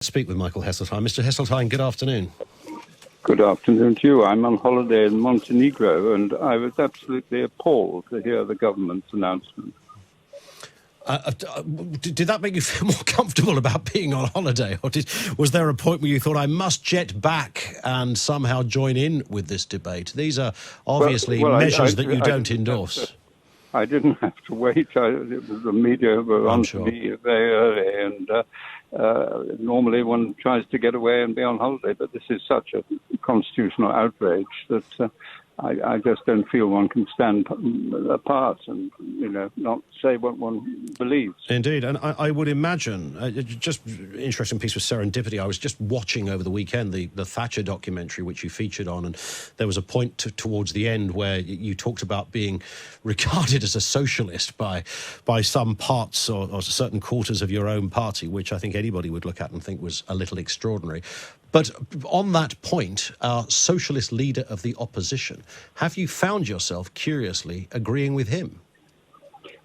Speak with Michael Heseltine. Mr. Heseltine, good afternoon. Good afternoon to you. I'm on holiday in Montenegro, and I was absolutely appalled to hear the government's announcement. Did that make you feel more comfortable about being on holiday, or was there a point where you thought, I must jet back and somehow join in with this debate? These are obviously measures that you don't endorse. I didn't have to wait. The media were on to me very early, and normally one tries to get away and be on holiday, but this is such a constitutional outrage that I just don't feel one can stand apart and, not say what one believes. Indeed, and I would imagine, just interesting piece of serendipity, I was just watching over the weekend the Thatcher documentary which you featured on, and there was a point towards the end where you talked about being regarded as a socialist by some parts or certain quarters of your own party, which I think anybody would look at and think was a little extraordinary. But on that point, our socialist leader of the opposition, have you found yourself, curiously, agreeing with him?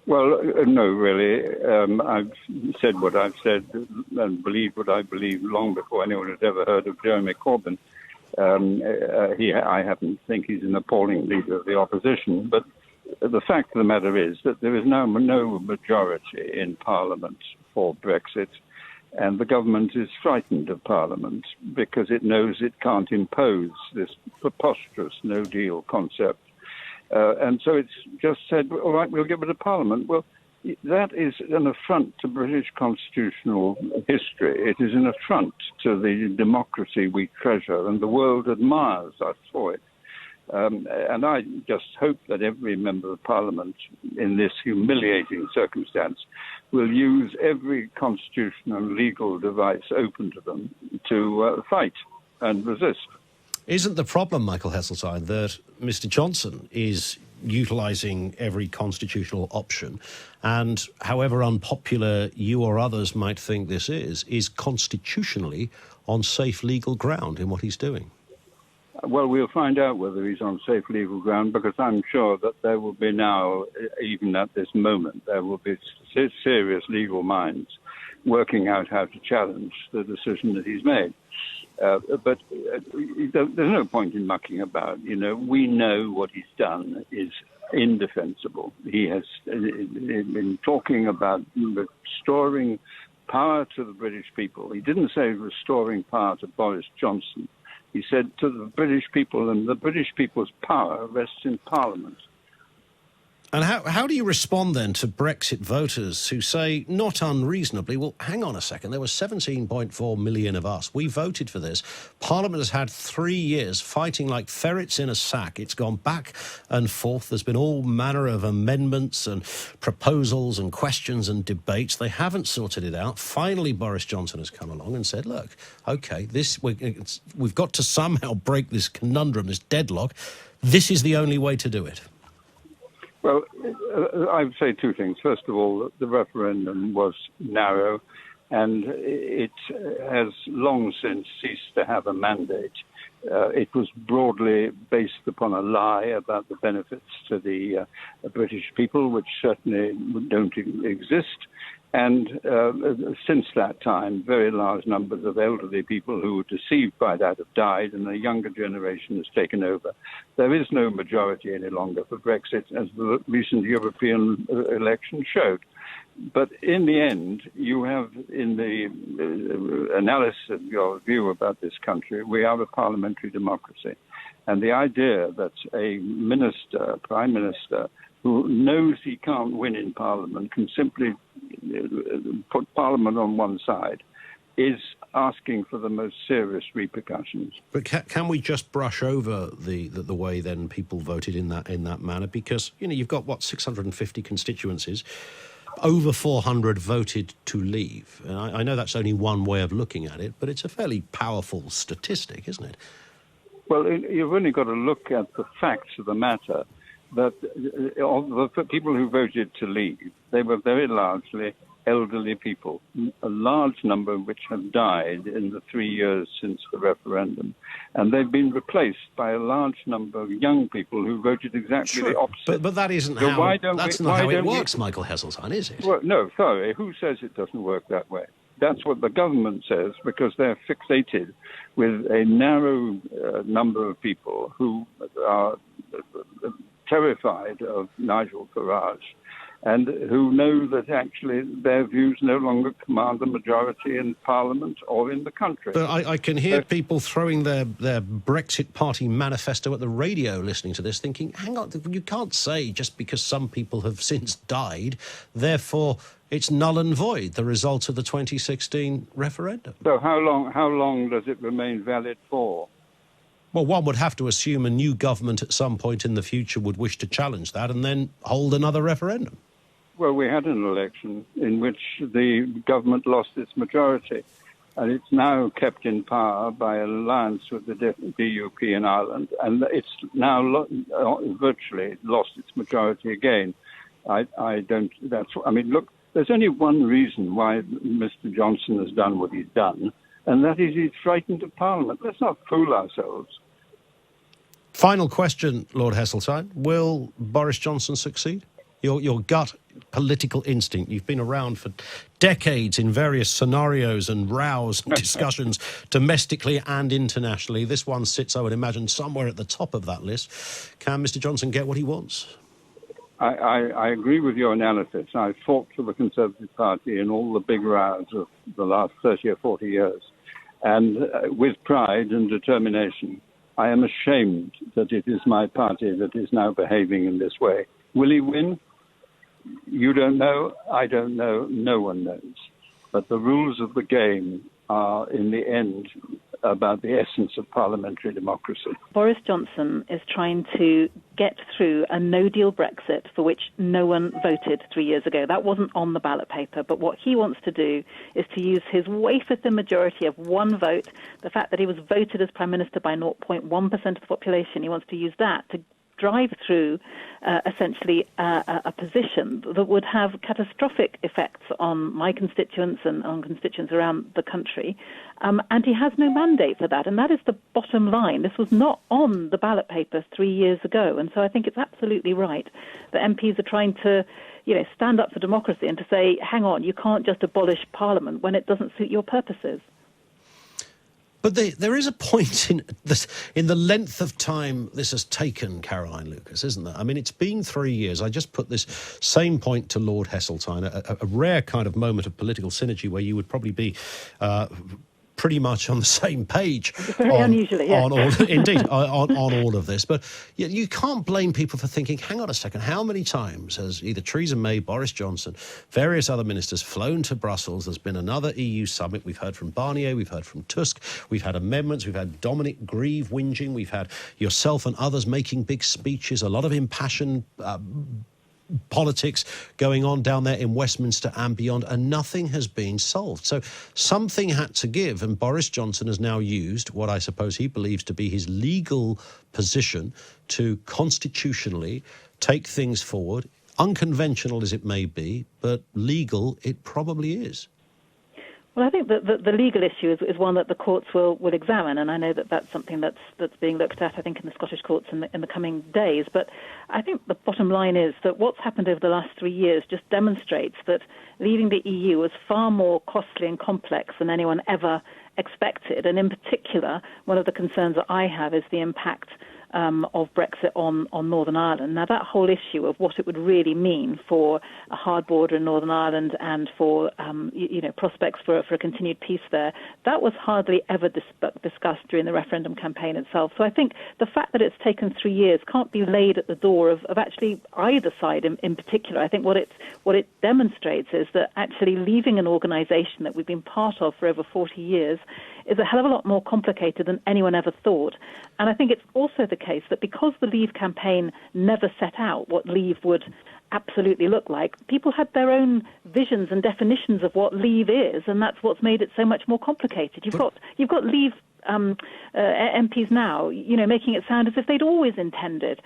Well, no, really. I've said what I've said and believed what I believe long before anyone had ever heard of Jeremy Corbyn. I happen to think he's an appalling leader of the opposition, but the fact of the matter is that there is now no majority in Parliament for Brexit. And the government is frightened of Parliament because it knows it can't impose this preposterous no-deal concept. And so it's just said, all right, we'll get rid of Parliament. Well, that is an affront to British constitutional history. It is an affront to the democracy we treasure, and the world admires us for it. And I just hope that every member of Parliament in this humiliating circumstance will use every constitutional and legal device open to them to fight and resist. Isn't the problem, Michael Heseltine, that Mr. Johnson is utilising every constitutional option, and however unpopular you or others might think this is constitutionally on safe legal ground in what he's doing? Well, we'll find out whether he's on safe legal ground, because I'm sure that there will be now, even at this moment, there will be serious legal minds working out how to challenge the decision that he's made. But there's no point in mucking about. We know what he's done is indefensible. He has been talking about restoring power to the British people. He didn't say restoring power to Boris Johnson. He said to the British people, and the British people's power rests in Parliament. And how do you respond then to Brexit voters who say, not unreasonably, well, hang on a second, there were 17.4 million of us. We voted for this. Parliament has had 3 years fighting like ferrets in a sack. It's gone back and forth. There's been all manner of amendments and proposals and questions and debates. They haven't sorted it out. Finally, Boris Johnson has come along and said, look, OK, we've got to somehow break this conundrum, this deadlock. This is the only way to do it. Well, I would say two things. First of all, the referendum was narrow, and it has long since ceased to have a mandate. It was broadly based upon a lie about the benefits to the British people, which certainly don't exist. And since that time, very large numbers of elderly people who were deceived by that have died, and a younger generation has taken over. There is no majority any longer for Brexit, as the recent European election showed. But in the end, you have, in the analysis of your view about this country, we are a parliamentary democracy. And the idea that a minister, prime minister, who knows he can't win in Parliament, can simply put Parliament on one side, is asking for the most serious repercussions. But can we just brush over the way then people voted in that manner? Because you've got 650 constituencies. Over 400 voted to leave. And I know that's only one way of looking at it, but it's a fairly powerful statistic, isn't it? Well, you've only got to look at the facts of the matter. That of the people who voted to leave, they were very largely elderly people, a large number of which have died in the 3 years since the referendum. And they've been replaced by a large number of young people who voted exactly the opposite. But that isn't how, that's not how it works, Michael Heseltine, is it? Well, no, sorry. Who says it doesn't work that way? That's what the government says, because they're fixated with a narrow number of people who are terrified of Nigel Farage and who know that actually their views no longer command the majority in Parliament or in the country. But I can hear people throwing their Brexit Party manifesto at the radio listening to this, thinking, hang on, you can't say just because some people have since died, therefore it's null and void, the result of the 2016 referendum. So how long does it remain valid for? Well, one would have to assume a new government at some point in the future would wish to challenge that and then hold another referendum. Well, we had an election in which the government lost its majority, and it's now kept in power by an alliance with the DUP in Ireland, and it's now virtually lost its majority again. Look, there's only one reason why Mr. Johnson has done what he's done, and that is he's frightened of Parliament. Let's not fool ourselves. Final question, Lord Heseltine. Will Boris Johnson succeed? Your gut political instinct. You've been around for decades in various scenarios and rows and discussions domestically and internationally. This one sits, I would imagine, somewhere at the top of that list. Can Mr. Johnson get what he wants? I agree with your analysis. I fought for the Conservative Party in all the big rows of the last 30 or 40 years. And with pride and determination, I am ashamed that it is my party that is now behaving in this way. Will he win? You don't know, I don't know, no one knows. But the rules of the game are, in the end, about the essence of parliamentary democracy. Boris Johnson is trying to get through a no-deal Brexit for which no one voted 3 years ago. That wasn't on the ballot paper. But what he wants to do is to use his wafer-thin majority of one vote, the fact that he was voted as Prime Minister by 0.1% of the population, he wants to use that to drive through essentially a position that would have catastrophic effects on my constituents and on constituents around the country. And he has no mandate for that. And that is the bottom line. This was not on the ballot paper 3 years ago. And so I think it's absolutely right that MPs are trying to stand up for democracy and to say, hang on, you can't just abolish Parliament when it doesn't suit your purposes. But there is a point in the length of time this has taken, Caroline Lucas, isn't there? I mean, it's been 3 years. I just put this same point to Lord Heseltine, a rare kind of moment of political synergy where you would probably be pretty much on the same page unusually, yeah. on all of this. But you can't blame people for thinking, hang on a second, how many times has either Theresa May, Boris Johnson, various other ministers flown to Brussels? There's been another EU summit. We've heard from Barnier, we've heard from Tusk, we've had amendments, we've had Dominic Grieve whinging, we've had yourself and others making big speeches, a lot of impassioned politics going on down there in Westminster and beyond, and nothing has been solved. So something had to give, and Boris Johnson has now used what I suppose he believes to be his legal position to constitutionally take things forward, unconventional as it may be, but legal it probably is. Well, I think that the legal issue is one that the courts will examine, and I know that that's something that's being looked at, I think, in the Scottish courts in the coming days. But I think the bottom line is that what's happened over the last 3 years just demonstrates that leaving the EU was far more costly and complex than anyone ever expected. And in particular, one of the concerns that I have is the impact of Brexit on Northern Ireland. Now, that whole issue of what it would really mean for a hard border in Northern Ireland and for prospects for a continued peace there, that was hardly ever discussed during the referendum campaign itself. So I think the fact that it's taken 3 years can't be laid at the door of actually either side in particular. I think what it demonstrates is that actually leaving an organisation that we've been part of for over 40 years is a hell of a lot more complicated than anyone ever thought. And I think it's also the case that because the Leave campaign never set out what Leave would absolutely look like, people had their own visions and definitions of what Leave is, and that's what's made it so much more complicated. You've got Leave MPs now, making it sound as if they'd always intended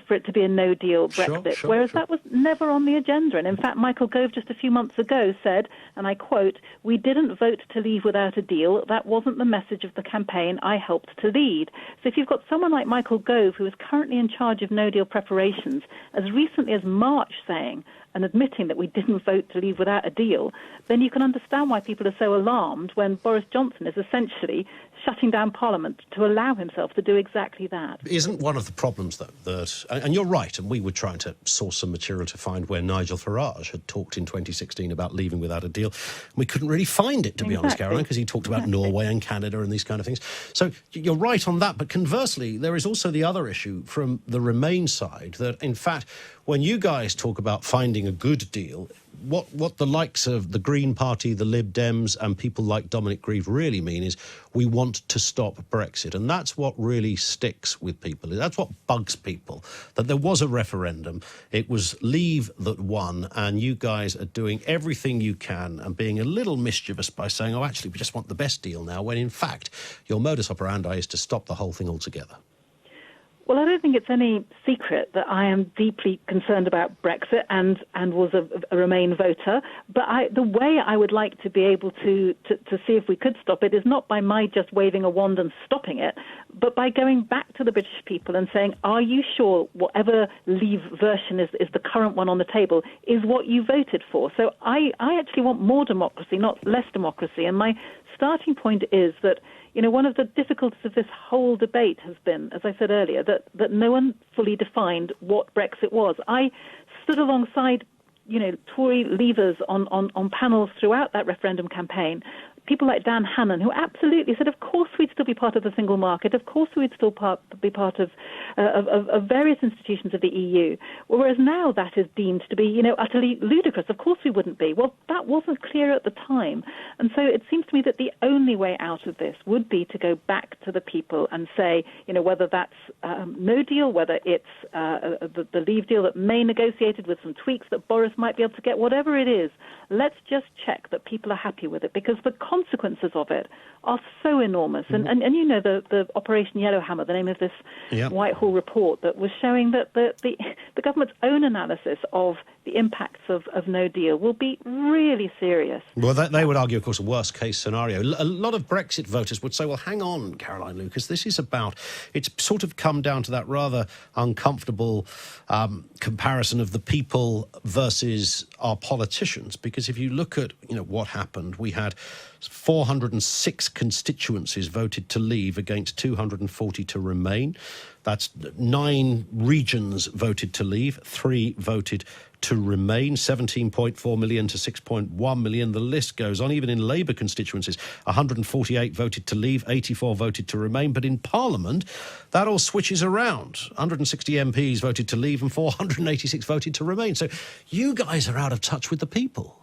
for it to be a no-deal Brexit, whereas that was never on the agenda. And in fact, Michael Gove just a few months ago said, and I quote, "We didn't vote to leave without a deal. That wasn't the message of the campaign I helped to lead." So if you've got someone like Michael Gove, who is currently in charge of no-deal preparations, as recently as March saying, and admitting that we didn't vote to leave without a deal, then you can understand why people are so alarmed when Boris Johnson is essentially shutting down Parliament to allow himself to do exactly that. Isn't one of the problems, though, that, and you're right, and we were trying to source some material to find where Nigel Farage had talked in 2016 about leaving without a deal. We couldn't really find it, to be honest, Caroline, because he talked about Norway and Canada and these kind of things. So you're right on that, but conversely, there is also the other issue from the Remain side that, in fact, when you guys talk about finding a good deal, what the likes of the Green Party, the Lib Dems and people like Dominic Grieve really mean is we want to stop Brexit. And that's what really sticks with people. That's what bugs people, that there was a referendum. It was Leave that won, and you guys are doing everything you can and being a little mischievous by saying, oh, actually, we just want the best deal now, when in fact your modus operandi is to stop the whole thing altogether. Well, I don't think it's any secret that I am deeply concerned about Brexit and was a Remain voter. But the way I would like to be able to see if we could stop it is not by my just waving a wand and stopping it, but by going back to the British people and saying, are you sure whatever Leave version is the current one on the table is what you voted for? So I actually want more democracy, not less democracy. And my starting point is that, one of the difficulties of this whole debate has been, as I said earlier, that no one fully defined what Brexit was. I stood alongside, Tory leavers on panels throughout that referendum campaign, people like Dan Hannan, who absolutely said, of course we'd still be part of the single market, of course we'd still be part of various institutions of the EU, whereas now that is deemed to be, utterly ludicrous. Of course we wouldn't be. Well, that wasn't clear at the time. And so it seems to me that the only way out of this would be to go back to the people and say, whether that's no deal, whether it's the Leave deal that May negotiated with some tweaks that Boris might be able to get, whatever it is, let's just check that people are happy with it, because the consequences of it are so enormous. And the Operation Yellowhammer, the name of this Whitehall report that was showing that the government's own analysis of the impacts of no deal will be really serious. Well, they would argue, of course, a worst-case scenario. A lot of Brexit voters would say, well, hang on, Caroline Lucas, this is about... It's sort of come down to that rather uncomfortable comparison of the people versus our politicians, because if you look at, what happened, we had 406 constituencies voted to leave against 240 to remain. That's 9 regions voted to leave, 3 voted to remain, 17.4 million to 6.1 million. The list goes on. Even in Labour constituencies, 148 voted to leave, 84 voted to remain. But in Parliament, that all switches around. 160 MPs voted to leave and 486 voted to remain. So you guys are out of touch with the people.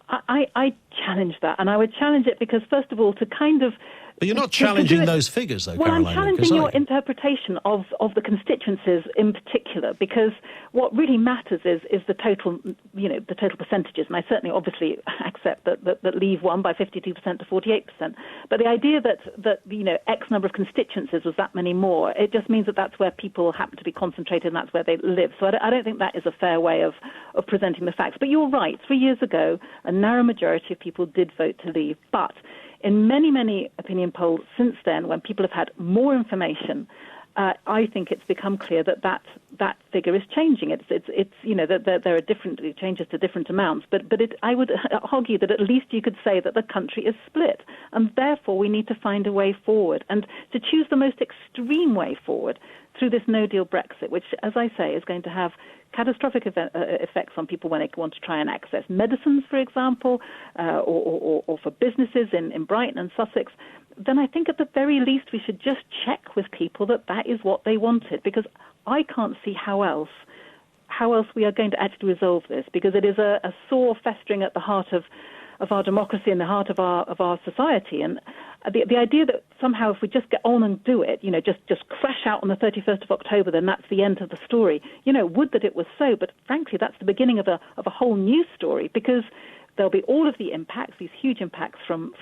I challenge that, and I would challenge it because, first of all, to kind of... But you're not challenging those figures, though, Caroline. Well, I'm challenging your interpretation of the constituencies in particular, because what really matters is the total, the total percentages. And I certainly, obviously, accept that Leave won by 52% to 48%. But the idea that X number of constituencies was that many more, it just means that that's where people happen to be concentrated and that's where they live. So I don't think that is a fair way of presenting the facts. But you're right. 3 years ago, a narrow majority of people did vote to leave. But in many, many opinion polls since then, when people have had more information, I think it's become clear that figure is changing. It's that there are different changes to different amounts, but I would argue that at least you could say that the country is split, and therefore we need to find a way forward, and to choose the most extreme way forward through this no-deal Brexit, which, as I say, is going to have catastrophic effects on people when they want to try and access medicines, for example, or for businesses in Brighton and Sussex, then I think at the very least we should just check with people that is what they wanted, because I can't see how else we are going to actually resolve this, because it is a sore festering at the heart of our democracy and the heart of our society. And the idea that somehow if we just get on and do it, just crash out on the 31st of October, then that's the end of the story. Would that it was so, but frankly, that's the beginning of a whole new story, because there'll be all of the impacts, these huge impacts from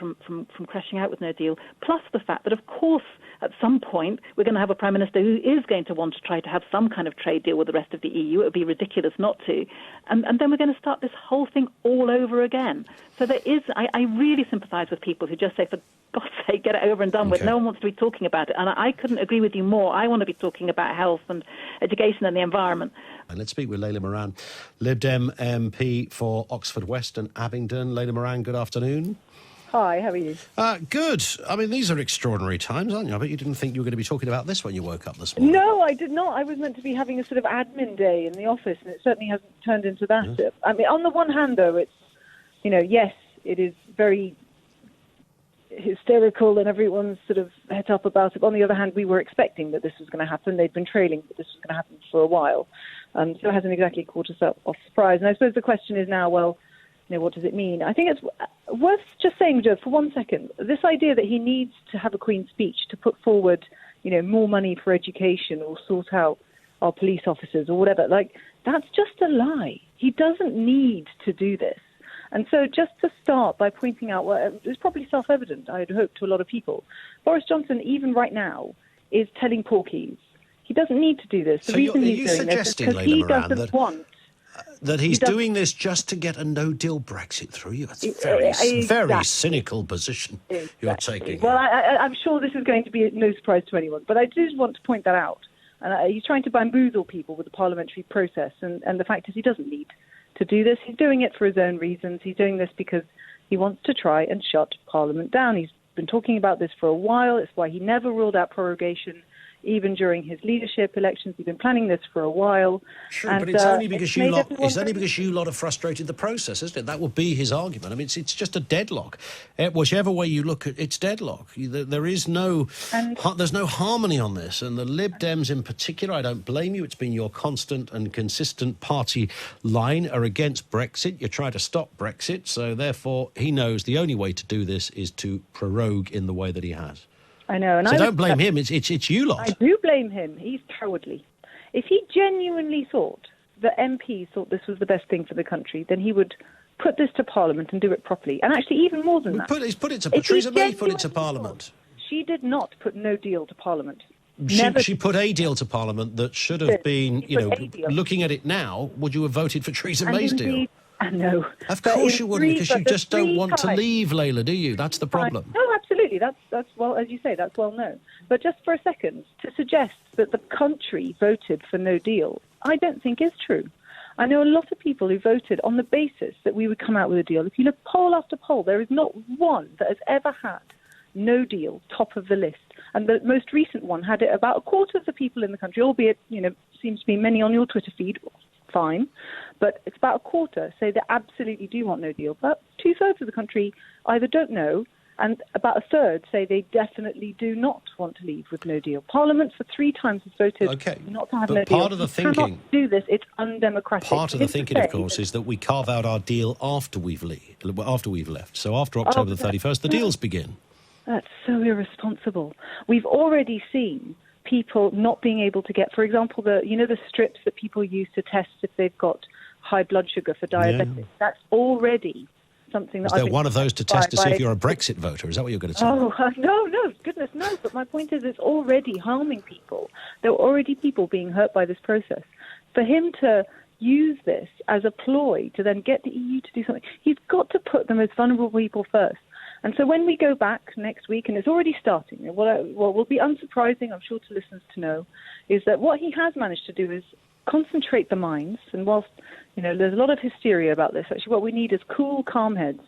crashing out with no deal, plus the fact that, of course, at some point, we're going to have a Prime Minister who is going to want to try to have some kind of trade deal with the rest of the EU. It would be ridiculous not to. And then we're going to start this whole thing all over again. So there is, I really sympathise with people who just say, for God's sake, get it over and done with. Okay. No one wants to be talking about it. And I couldn't agree with you more. I want to be talking about health and education and the environment. And let's speak with Layla Moran, Lib Dem MP for Oxford West and Abingdon. Layla Moran, good afternoon. Hi, how are you? Good. I mean, these are extraordinary times, aren't you? I bet you didn't think you were going to be talking about this when you woke up this morning. No, I did not. I was meant to be having a sort of admin day in the office, and it certainly hasn't turned into that. Yeah. I mean, on the one hand, though, it's, yes, it is very hysterical and everyone's sort of het up about it. On the other hand, we were expecting that this was going to happen. They'd been trailing that this was going to happen for a while. So it hasn't exactly caught us up off surprise. And I suppose the question is now, well, what does it mean? I think it's worth just saying, Joe, for 1 second, this idea that he needs to have a Queen's speech to put forward, more money for education or sort out our police officers or whatever, that's just a lie. He doesn't need to do this. And so just to start by pointing out, it's probably self-evident, I would hope, to a lot of people. Boris Johnson, even right now, is telling porkies he doesn't need to do this. The reason he's doing this is because he doesn't want... That he's doing this just to get a no-deal Brexit through you. That's a very cynical position you're taking. Well, I'm sure this is going to be no surprise to anyone, but I do want to point that out. And he's trying to bamboozle people with the parliamentary process, and the fact is he doesn't need to do this. He's doing it for his own reasons. He's doing this because he wants to try and shut Parliament down. He's been talking about this for a while. It's why he never ruled out prorogation even during his leadership elections. He's been planning this for a while. Sure, but it's only because you lot have frustrated the process, isn't it? That would be his argument. I mean, it's just a deadlock. Whichever way you look at it, it's deadlock. There's no harmony on this. And the Lib Dems in particular, I don't blame you. It's been your constant and consistent party line, are against Brexit. You're trying to stop Brexit. So therefore, he knows the only way to do this is to prorogue in the way that he has. I know. And so don't blame him, it's you lot. I do blame him. He's cowardly. If he genuinely thought that MPs thought this was the best thing for the country, then he would put this to Parliament and do it properly. And actually, even more than that. Theresa May put it to Parliament. She did not put no deal to Parliament. She put a deal to Parliament that should have been, looking at it now, would you have voted for Theresa May's deal? No. Of course you wouldn't, because you just don't want to leave, Layla, do you? That's the problem. No, absolutely. That's well, as you say, that's well known. But just for a second, to suggest that the country voted for no deal, I don't think is true. I know a lot of people who voted on the basis that we would come out with a deal. If you look poll after poll, there is not one that has ever had no deal top of the list. And the most recent one had it about a quarter of the people in the country, albeit, seems to be many on your Twitter feed, fine, but it's about a quarter say they absolutely do want no deal. But 2/3 of the country either don't know, and about a third say they definitely do not want to leave with no deal. Parliament for 3 times has voted not to have no deal. Part of the thinking, cannot do this. It's undemocratic. Part of the thinking, of course, is that we carve out our deal after we've left. So after October the 31st, the deals begin. That's so irresponsible. We've already seen people not being able to get, for example, the strips that people use to test if they've got high blood sugar for diabetics. Yeah. That's already something that. Is there one of those to test to see if you're a Brexit voter? Is that what you're going to say? Oh no, goodness no! But my point is, it's already harming people. There are already people being hurt by this process. For him to use this as a ploy to then get the EU to do something, he's got to put the most vulnerable people first. And so when we go back next week, and it's already starting, what will be unsurprising, I'm sure, to listeners to know, is that what he has managed to do is concentrate the minds. And whilst, there's a lot of hysteria about this, actually what we need is cool, calm heads.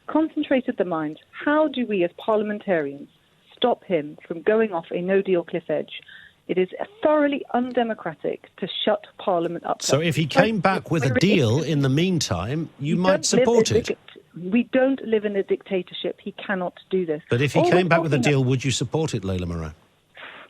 Concentrated the minds. How do we as parliamentarians stop him from going off a no-deal cliff edge? It is thoroughly undemocratic to shut Parliament up. So if he came back with a deal in the meantime, you might support it. We don't live in a dictatorship. He cannot do this. But if he came back with a deal, would you support it, Layla Moran?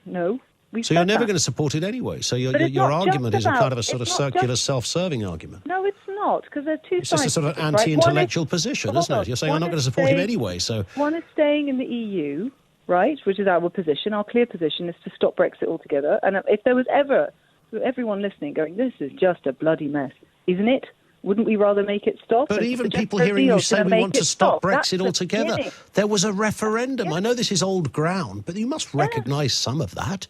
No. So you're never going to support it anyway. So your argument is a kind of a sort of circular, self-serving argument. No, it's not, because there are two sides. It's just a sort of anti-intellectual position, isn't it? You're saying I'm not going to support him anyway. So one is staying in the EU, right, which is our position. Our clear position is to stop Brexit altogether. And if there was ever everyone listening going, this is just a bloody mess, isn't it? Wouldn't we rather make it stop? But even people hearing you say we want to stop Brexit altogether. There was a referendum. Yes. I know this is old ground, but you must recognise some of that.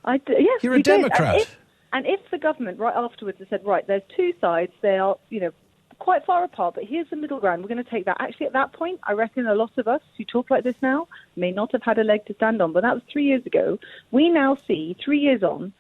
Yes, you're a Democrat. And if the government right afterwards had said, right, there's two sides, they are, quite far apart, but here's the middle ground. We're going to take that. Actually, at that point, I reckon a lot of us who talk like this now may not have had a leg to stand on, but that was 3 years ago. We now see, 3 years on,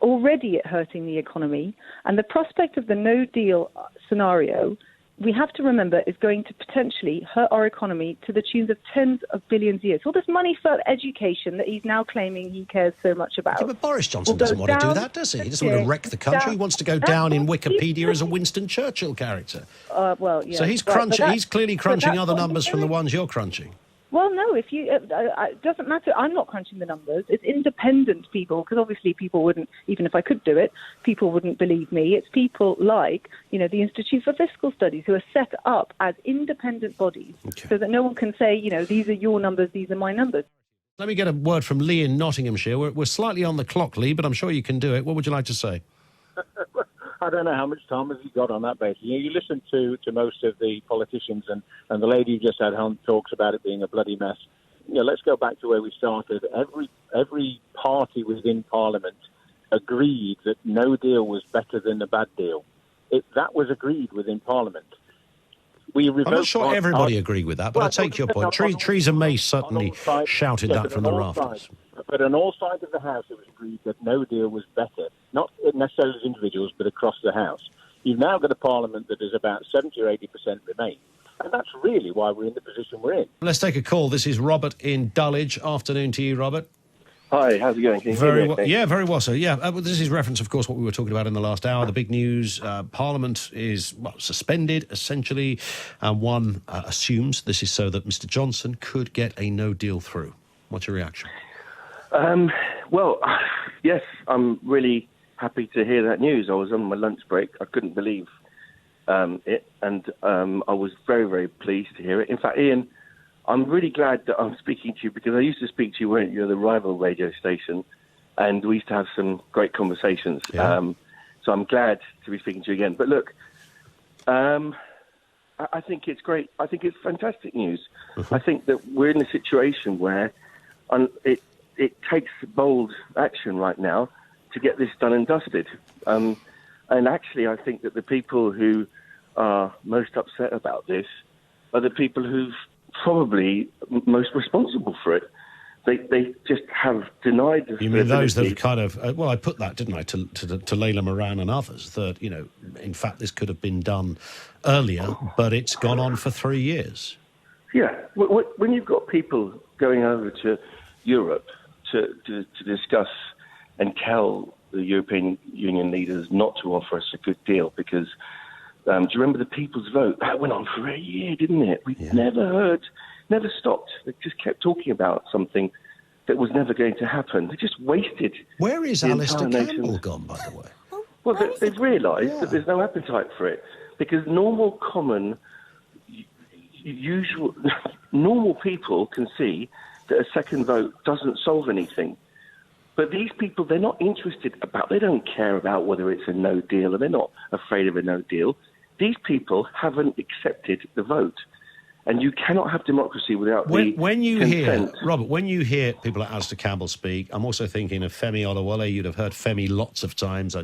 already it hurting the economy, and the prospect of the no-deal scenario, we have to remember, is going to potentially hurt our economy to the tunes of tens of billions a year. So all this money for education that he's now claiming he cares so much about. Yeah, but Boris Johnson doesn't want to do that, does he? He doesn't want to wreck the country. He wants to go down in Wikipedia as a Winston Churchill character. Well, yeah. So he's crunching. He's clearly crunching other numbers from the ones you're crunching. Well, no, if you, it doesn't matter. I'm not crunching the numbers. It's independent people, because obviously people wouldn't, even if I could do it, people wouldn't believe me. It's people like, the Institute for Fiscal Studies, who are set up as independent bodies, so that no one can say, these are your numbers, these are my numbers. Let me get a word from Lee in Nottinghamshire. We're slightly on the clock, Lee, but I'm sure you can do it. What would you like to say? I don't know how much time has he got on that basis. You listen to most of the politicians, and the lady who just had on talks about it being a bloody mess. Let's go back to where we started. Every party within Parliament agreed that no deal was better than a bad deal. That was agreed within Parliament. I'm not sure everybody agreed with that, but I take your point. Theresa May certainly shouted that from the rafters. But on all sides of the House, it was agreed that no deal was better, not necessarily as individuals, but across the House. You've now got a Parliament that is about 70 or 80% remain. And that's really why we're in the position we're in. Let's take a call. This is Robert in Dulwich. Afternoon to you, Robert. Hi, how's it going? Can you hear me okay? Yeah, very well, sir. Yeah, this is reference, of course, what we were talking about in the last hour. The big news, Parliament is suspended, essentially, and one assumes this is so that Mr Johnson could get a no deal through. What's your reaction? Well, yes, I'm really happy to hear that news. I was on my lunch break. I couldn't believe it, and I was very, very pleased to hear it. In fact, Ian, I'm really glad that I'm speaking to you, because I used to speak to you, weren't you, at the rival radio station, and we used to have some great conversations. Yeah. So I'm glad to be speaking to you again. But look, I think it's great. I think it's fantastic news. Mm-hmm. I think that we're in a situation where it takes bold action right now to get this done and dusted. And actually, I think that the people who are most upset about this are the people who've probably most responsible for it. They just have denied the You mean those that have kind of... I put that, didn't I, to Layla Moran and others, that, in fact, this could have been done earlier, but it's gone on for 3 years. Yeah. When you've got people going over to Europe to discuss and tell the European Union leaders not to offer us a good deal, because do you remember the people's vote? That went on for a year, didn't it? We never stopped. They just kept talking about something that was never going to happen. They just wasted. Where is Alistair Campbell gone, by the way? Well, they've realised that there's no appetite for it, because normal, common, usual, normal people can see that a second vote doesn't solve anything. But these people, they're not interested they don't care about whether it's a no deal, and they're not afraid of a no deal. These people haven't accepted the vote. And you cannot have democracy without when you consent. Robert, when you hear people like Alistair Campbell speak, I'm also thinking of Femi Olawale. You'd have heard Femi lots of times. I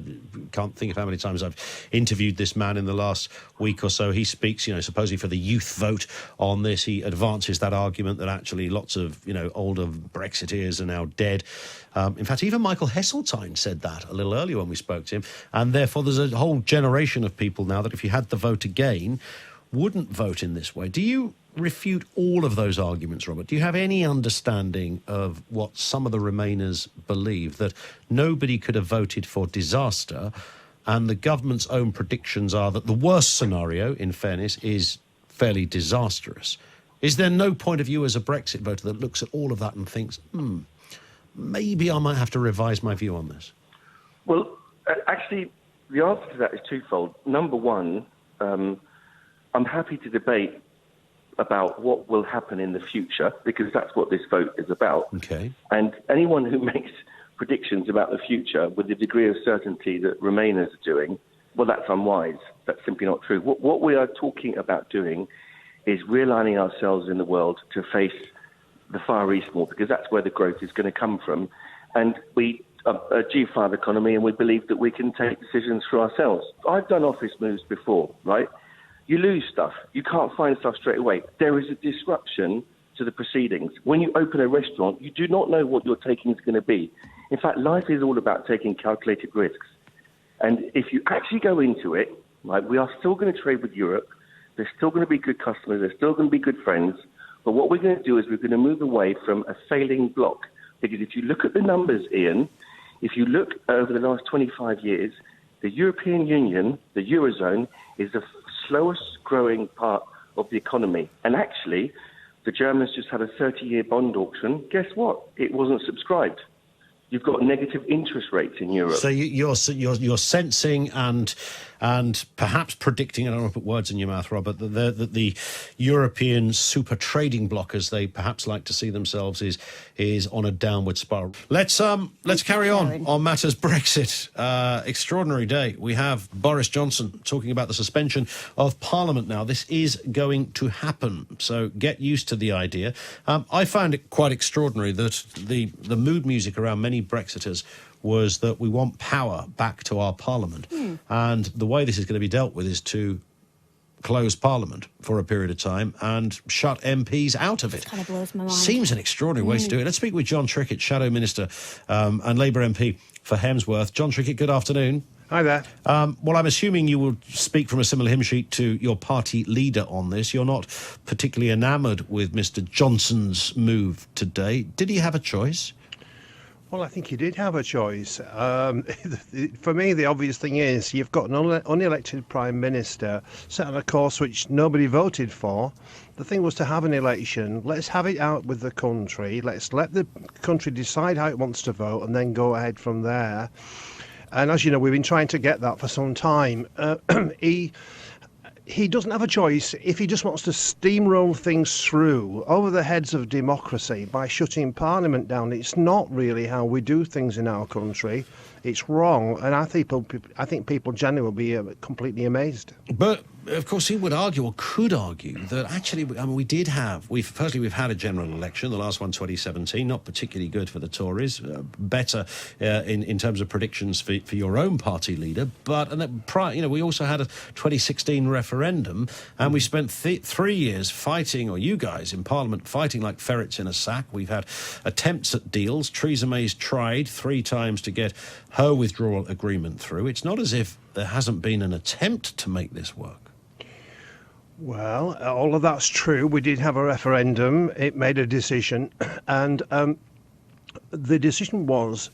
can't think of how many times I've interviewed this man in the last week or so. He speaks, supposedly for the youth vote on this. He advances that argument that actually lots of, older Brexiteers are now dead. In fact, even Michael Heseltine said that a little earlier when we spoke to him. And therefore, there's a whole generation of people now that if you had the vote again, wouldn't vote in this way. Do you refute all of those arguments, Robert? Do you have any understanding of what some of the Remainers believe, that nobody could have voted for disaster, and the government's own predictions are that the worst scenario, in fairness, is fairly disastrous? Is there no point of view as a Brexit voter that looks at all of that and thinks, maybe I might have to revise my view on this? Well, actually, the answer to that is twofold. Number one, I'm happy to debate about what will happen in the future, because that's what this vote is about. Okay. And anyone who makes predictions about the future with the degree of certainty that Remainers are doing, well, that's unwise. That's simply not true. What we are talking about doing is realigning ourselves in the world to face the Far East more, because that's where the growth is going to come from. And we are a G5 economy, and we believe that we can take decisions for ourselves. I've done office moves before, right? you lose stuff. You can't find stuff straight away. There is a disruption to the proceedings. When you open a restaurant, you do not know what your taking is going to be. In fact, life is all about taking calculated risks. And if you actually go into it, like, we are still going to trade with Europe. There's still going to be good customers. There's still going to be good friends. But what we're going to do is we're going to move away from a failing bloc. Because if you look at the numbers, Ian, if you look over the last 25 years, the European Union, the Eurozone, is the slowest growing part of the economy. And actually, the Germans just had a 30-year bond auction. Guess what? It wasn't subscribed. You've got negative interest rates in Europe. So you're sensing and perhaps predicting, I don't want to put words in your mouth, Robert, that the European super trading bloc, as they perhaps like to see themselves, is on a downward spiral. Let's carry on matters Brexit. Extraordinary day. We have Boris Johnson talking about the suspension of Parliament now. This is going to happen, so get used to the idea. I found it quite extraordinary that the mood music around many Brexiters was that we want power back to our Parliament. And the way this is going to be dealt with is to close Parliament for a period of time and shut MPs out of it. Kind of blows my mind. Seems an extraordinary way to do it. Let's speak with John Trickett, Shadow Minister and Labour MP for Hemsworth. John Trickett, good afternoon. Hi there. Well, I'm assuming you will speak from a similar hymn sheet to your party leader on this. You're not particularly enamoured with Mr Johnson's move today. Did he have a choice? Well, I think he did have a choice. For me, the obvious thing is you've got an unelected Prime Minister set on a course which nobody voted for. The thing was to have an election. Let's have it out with the country. Let's let the country decide how it wants to vote and then go ahead from there. And as you know, we've been trying to get that for some time. He doesn't have a choice if he just wants to steamroll things through over the heads of democracy by shutting Parliament down. It's not really how we do things in our country. It's wrong, and I think people generally will be completely amazed. But of course, he would argue, or could argue, that actually, I mean, we've had a general election, the last one, 2017, not particularly good for the Tories, better in terms of predictions for your own party leader. But we also had a 2016 referendum, and we spent 3 years fighting, or you guys in Parliament fighting like ferrets in a sack. We've had attempts at deals. Theresa May's tried 3 times to get her withdrawal agreement through. It's not as if there hasn't been an attempt to make this work. Well, all of that's true. We did have a referendum. It made a decision. And the decision was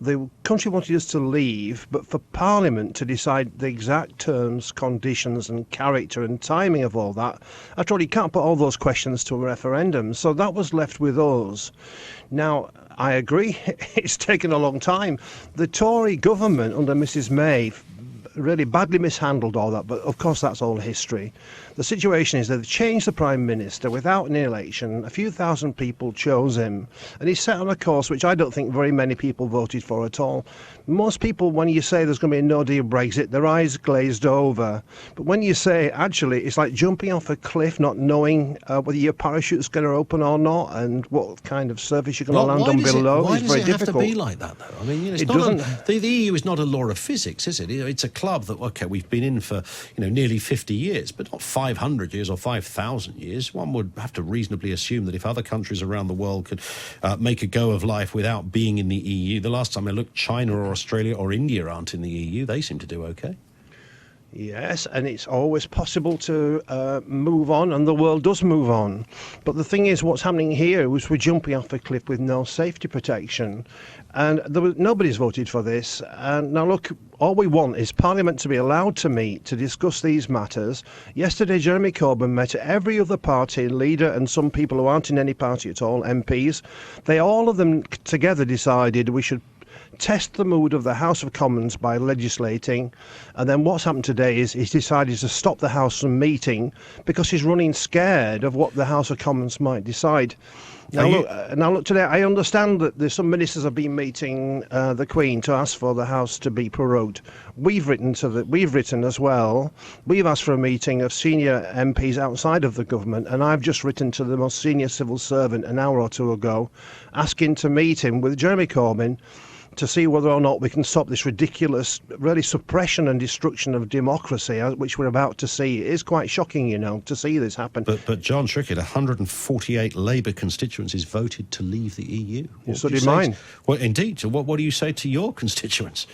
the country wanted us to leave, but for Parliament to decide the exact terms, conditions and character and timing of all that. After all, you can't put all those questions to a referendum. So that was left with us. Now, I agree, it's taken a long time. The Tory government under Mrs May really badly mishandled all that, but of course that's all history. The situation is that they've changed the Prime Minister without an election. A few thousand people chose him, and he's set on a course which I don't think very many people voted for at all. Most people, when you say there's going to be a no-deal Brexit, their eyes glazed over. But when you say, actually, it's like jumping off a cliff, not knowing whether your parachute's going to open or not, and what kind of surface you're going to land on below, it's very difficult. Why does it have to be like that, though? I mean, the EU is not a law of physics, is it? It's a club that, okay, we've been in for nearly 50 years, but not 500 years or 5,000 years. One would have to reasonably assume that if other countries around the world could make a go of life without being in the EU, the last time I looked, China or Australia or India aren't in the EU. They seem to do okay. Yes, and it's always possible to move on, and the world does move on. But the thing is, what's happening here is we're jumping off a cliff with no safety protection. And nobody's voted for this. And now, look, all we want is Parliament to be allowed to meet to discuss these matters. Yesterday, Jeremy Corbyn met every other party leader and some people who aren't in any party at all, MPs. All of them together decided we should test the mood of the House of Commons by legislating, and then what's happened today is he's decided to stop the House from meeting because he's running scared of what the House of Commons might decide. Now look, today I understand that there's some ministers have been meeting the Queen to ask for the House to be prorogued. We've written as well. We've asked for a meeting of senior MPs outside of the government, and I've just written to the most senior civil servant an hour or two ago, asking to meet him with Jeremy Corbyn to see whether or not we can stop this ridiculous, really suppression and destruction of democracy, which we're about to see. It is quite shocking, to see this happen. But John Trickett, 148 Labour constituencies voted to leave the EU. So did mine. Well, indeed. So what do you say to your constituents?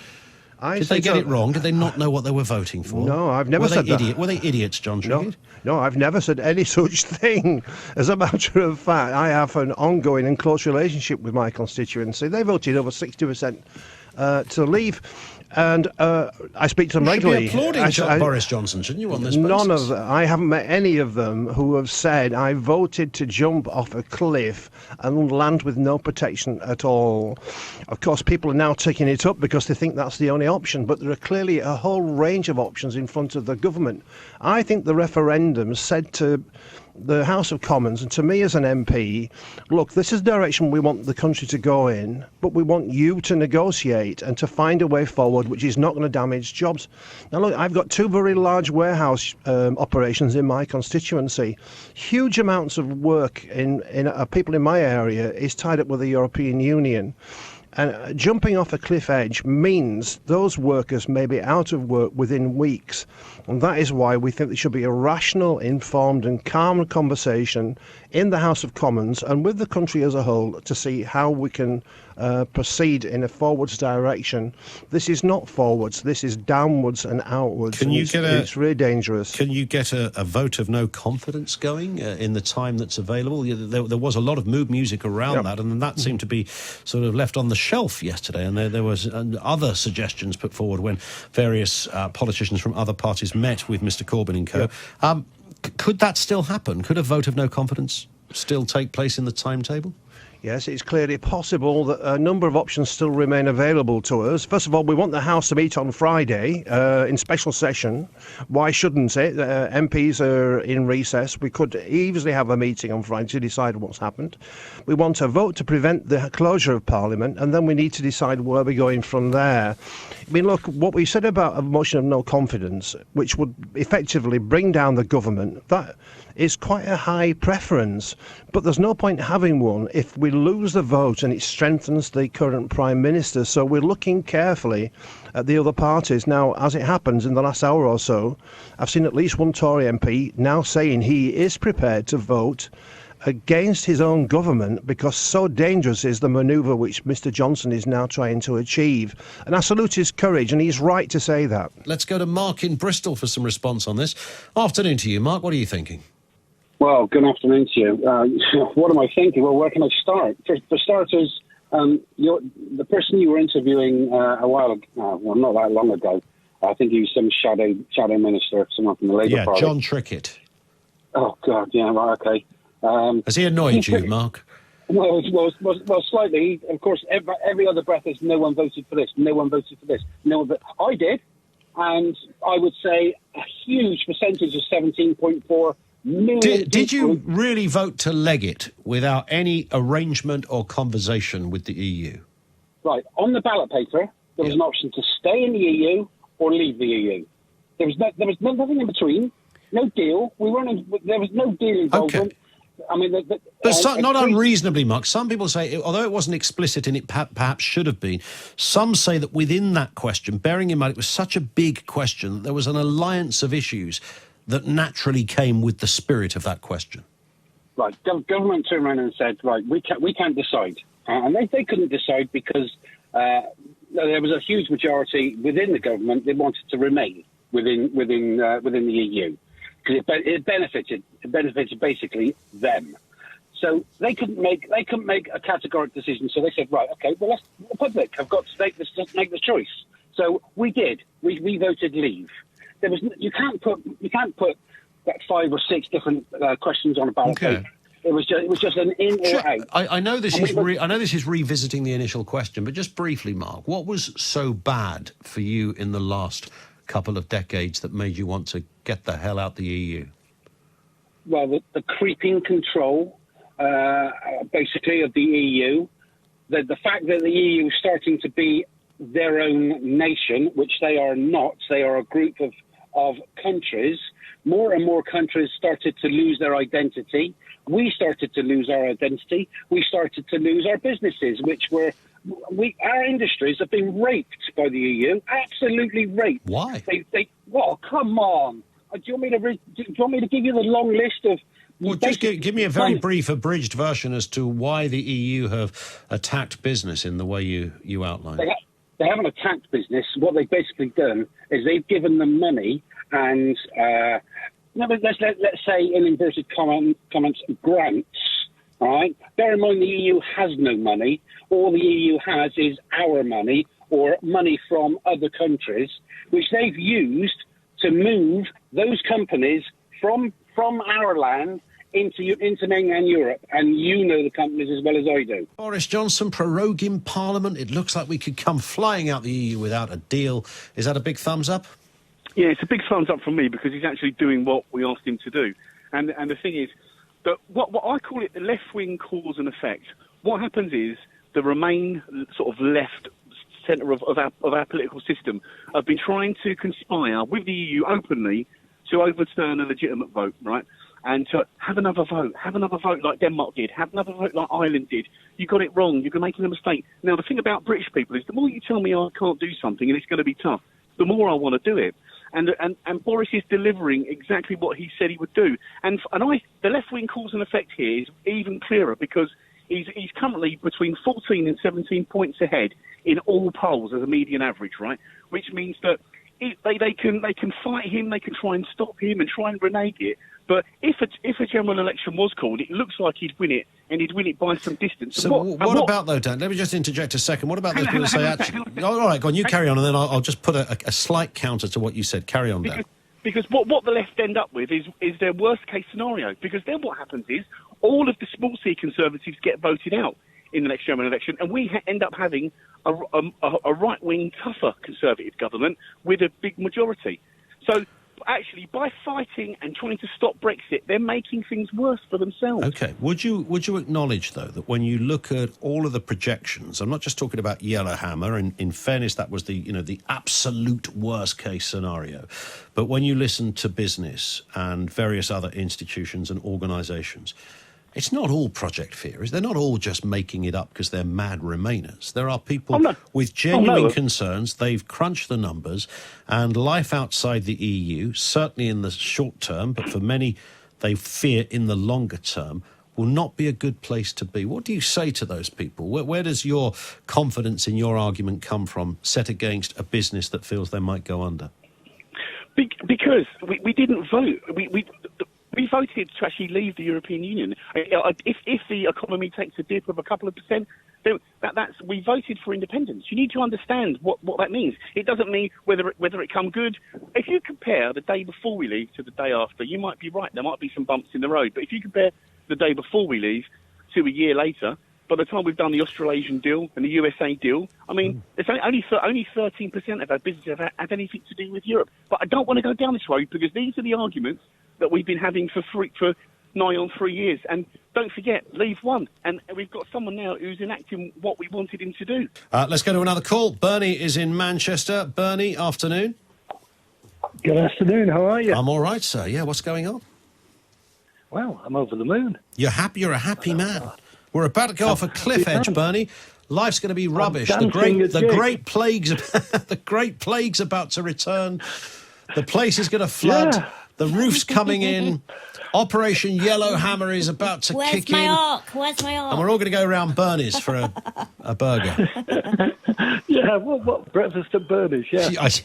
Did they get it wrong? Did they not know what they were voting for? No, I've never said that. Were they idiots, John Trickett? No, I've never said any such thing. As a matter of fact, I have an ongoing and close relationship with my constituency. They voted over 60% to leave. And I speak to them regularly. You should be applauding Boris Johnson, shouldn't you, on this basis? None of them. I haven't met any of them who have said, I voted to jump off a cliff and land with no protection at all. Of course, people are now taking it up because they think that's the only option, but there are clearly a whole range of options in front of the government. I think the referendum said to the House of Commons and to me as an MP, look, this is the direction we want the country to go in, but we want you to negotiate and to find a way forward which is not going to damage jobs. Now look, I've got two very large warehouse operations in my constituency. Huge amounts of work in people in my area is tied up with the European Union. And jumping off a cliff edge means those workers may be out of work within weeks. And that is why we think there should be a rational, informed and calm conversation in the House of Commons and with the country as a whole to see how we can proceed in a forwards direction. This is not forwards, this is downwards and outwards. It's really dangerous. Can you get a vote of no confidence going in the time that's available? There was a lot of mood music around that, and that seemed to be sort of left on the shelf yesterday, and there was other suggestions put forward when various politicians from other parties met with Mr Corbyn and co. Could that still happen? Could a vote of no confidence still take place in the timetable? Yes, it's clearly possible that a number of options still remain available to us. First of all, we want the House to meet on Friday in special session. Why shouldn't it? MPs are in recess. We could easily have a meeting on Friday to decide what's happened. We want a vote to prevent the closure of Parliament, and then we need to decide where we're going from there. I mean, look, what we said about a motion of no confidence, which would effectively bring down the government, that is quite a high preference. But there's no point having one if we lose the vote and it strengthens the current Prime Minister. So we're looking carefully at the other parties. Now, as it happens, in the last hour or so, I've seen at least one Tory MP now saying he is prepared to vote against his own government because so dangerous is the manoeuvre which Mr Johnson is now trying to achieve. And I salute his courage, and he's right to say that. Let's go to Mark in Bristol for some response on this. Afternoon to you, Mark. What are you thinking? Well, good afternoon to you. What am I thinking? Well, where can I start? For starters, the person you were interviewing a while ago, well, not that long ago, I think he was some shadow minister, someone from the Labour Party. Yeah, John Trickett. Oh, God, yeah, right, okay. Has he annoyed you, Mark? Well, slightly. Of course, every other breath is no one voted for this, no one voted for this. I did, and I would say a huge percentage of 17.4 million Did you really vote to leg it without any arrangement or conversation with the EU? Right. On the ballot paper, there was an option to stay in the EU or leave the EU. There was nothing in between. No deal. There was no deal involvement. Okay. I mean, but not unreasonably, Mark. Some people say, although it wasn't explicit and it perhaps should have been, some say that within that question, bearing in mind it was such a big question, that there was an alliance of issues that naturally came with the spirit of that question. Right. Government turned around and said, right, we can't decide. And they couldn't decide because there was a huge majority within the government that wanted to remain within the EU. Because it benefited basically them. So they couldn't make a categorical decision. So they said, right, okay, well, the public have got to make this choice. So we did. We voted leave. You can't put that 5 or 6 different questions on a ballot paper. It was just an in or out. I know this is revisiting the initial question, but just briefly, Mark, what was so bad for you in the last couple of decades that made you want to get the hell out the EU? Well, the creeping control, basically, of the EU, the fact that the EU is starting to be their own nation, which they are not. They are a group of countries. More and more countries started to lose their identity. We started to lose our identity. We started to lose our businesses, which were Our industries have been raped by the EU, absolutely raped. Why? Well, come on. Do you want me to give you the long list of? Well, just give me a very brief, abridged version as to why the EU have attacked business in the way you outlined. They haven't attacked business. What they've basically done is they've given them money and, let's say in inverted comments, grants. All right. Bear in mind the EU has no money. All the EU has is our money or money from other countries, which they've used to move those companies from our land into mainland Europe. And you know the companies as well as I do. Boris Johnson, prorogue in Parliament. It looks like we could come flying out the EU without a deal. Is that a big thumbs up? Yeah, it's a big thumbs up from me because he's actually doing what we asked him to do. And the thing is that what I call it the left-wing cause and effect. What happens is the Remain sort of left centre of our political system have been trying to conspire with the EU openly to overturn a legitimate vote, right? And to have another vote like Denmark did, have another vote like Ireland did. You got it wrong, you're making a mistake. Now, the thing about British people is the more you tell me I can't do something and it's going to be tough, the more I want to do it. And Boris is delivering exactly what he said he would do. And the left-wing cause and effect here is even clearer because he's currently between 14 and 17 points ahead in all polls as a median average, right? Which means that they can fight him, they can try and stop him and try and renege it. But if a general election was called, it looks like he'd win it, and he'd win it by some distance. So what about, though, Dan? Let me just interject a second. What about those people who say, actually... All right, go on, you carry on, and then I'll just put a slight counter to what you said. Carry on, Dan. Because what the left end up with is their worst-case scenario. Because then what happens is all of the small C Conservatives get voted out in the next general election, and we end up having a right-wing, tougher Conservative government with a big majority. So... actually, by fighting and trying to stop Brexit, they're making things worse for themselves. OK. Would you acknowledge, though, that when you look at all of the projections, I'm not just talking about Yellowhammer, and in fairness, that was the absolute worst-case scenario, but when you listen to business and various other institutions and organisations, it's not all project theories. They're not all just making it up because they're mad Remainers. There are people with genuine concerns. They've crunched the numbers, and life outside the EU, certainly in the short term, but for many, they fear in the longer term, will not be a good place to be. What do you say to those people? Where does your confidence in your argument come from, set against a business that feels they might go under? Because we didn't vote. We voted to actually leave the European Union. If the economy takes a dip of a couple of percent, then we voted for independence. You need to understand what that means. It doesn't mean whether it come good. If you compare the day before we leave to the day after, you might be right. There might be some bumps in the road. But if you compare the day before we leave to a year later, by the time we've done the Australasian deal and the USA deal, I mean, it's only 13% of our business have anything to do with Europe. But I don't want to go down this road because these are the arguments that we've been having for nigh on 3 years. And don't forget, leave one. And we've got someone now who's enacting what we wanted him to do. Let's go to another call. Bernie is in Manchester. Bernie, afternoon. Good afternoon. How are you? I'm all right, sir. Yeah, what's going on? Well, I'm over the moon. You're happy. You're a happy man. We're about to go off a cliff edge, Bernie. Life's going to be rubbish. The great plague's about to return. The place is going to flood. Yeah. The roof's coming in. Operation Yellowhammer is about to kick in. Where's my ark? And we're all going to go around Bernie's for a burger. Yeah, what breakfast at Bernie's? Yeah. Yes.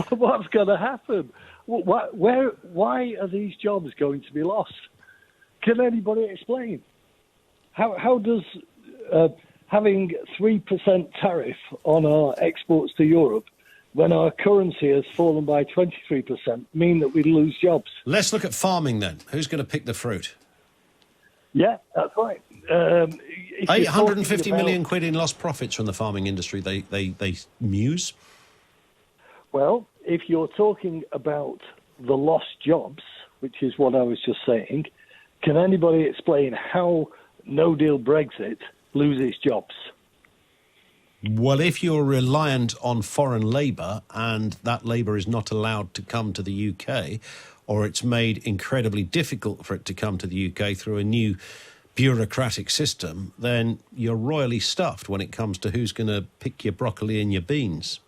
What's going to happen? Why are these jobs going to be lost? Can anybody explain? How does having 3% tariff on our exports to Europe, when our currency has fallen by 23%, mean that we lose jobs? Let's look at farming then. Who's going to pick the fruit? Yeah, that's right. 850 million quid in lost profits from the farming industry, they muse. Well, if you're talking about the lost jobs, which is what I was just saying, can anybody explain how no-deal Brexit loses jobs? Well, if you're reliant on foreign labour and that labour is not allowed to come to the UK, or it's made incredibly difficult for it to come to the UK through a new bureaucratic system, then you're royally stuffed when it comes to who's going to pick your broccoli and your beans.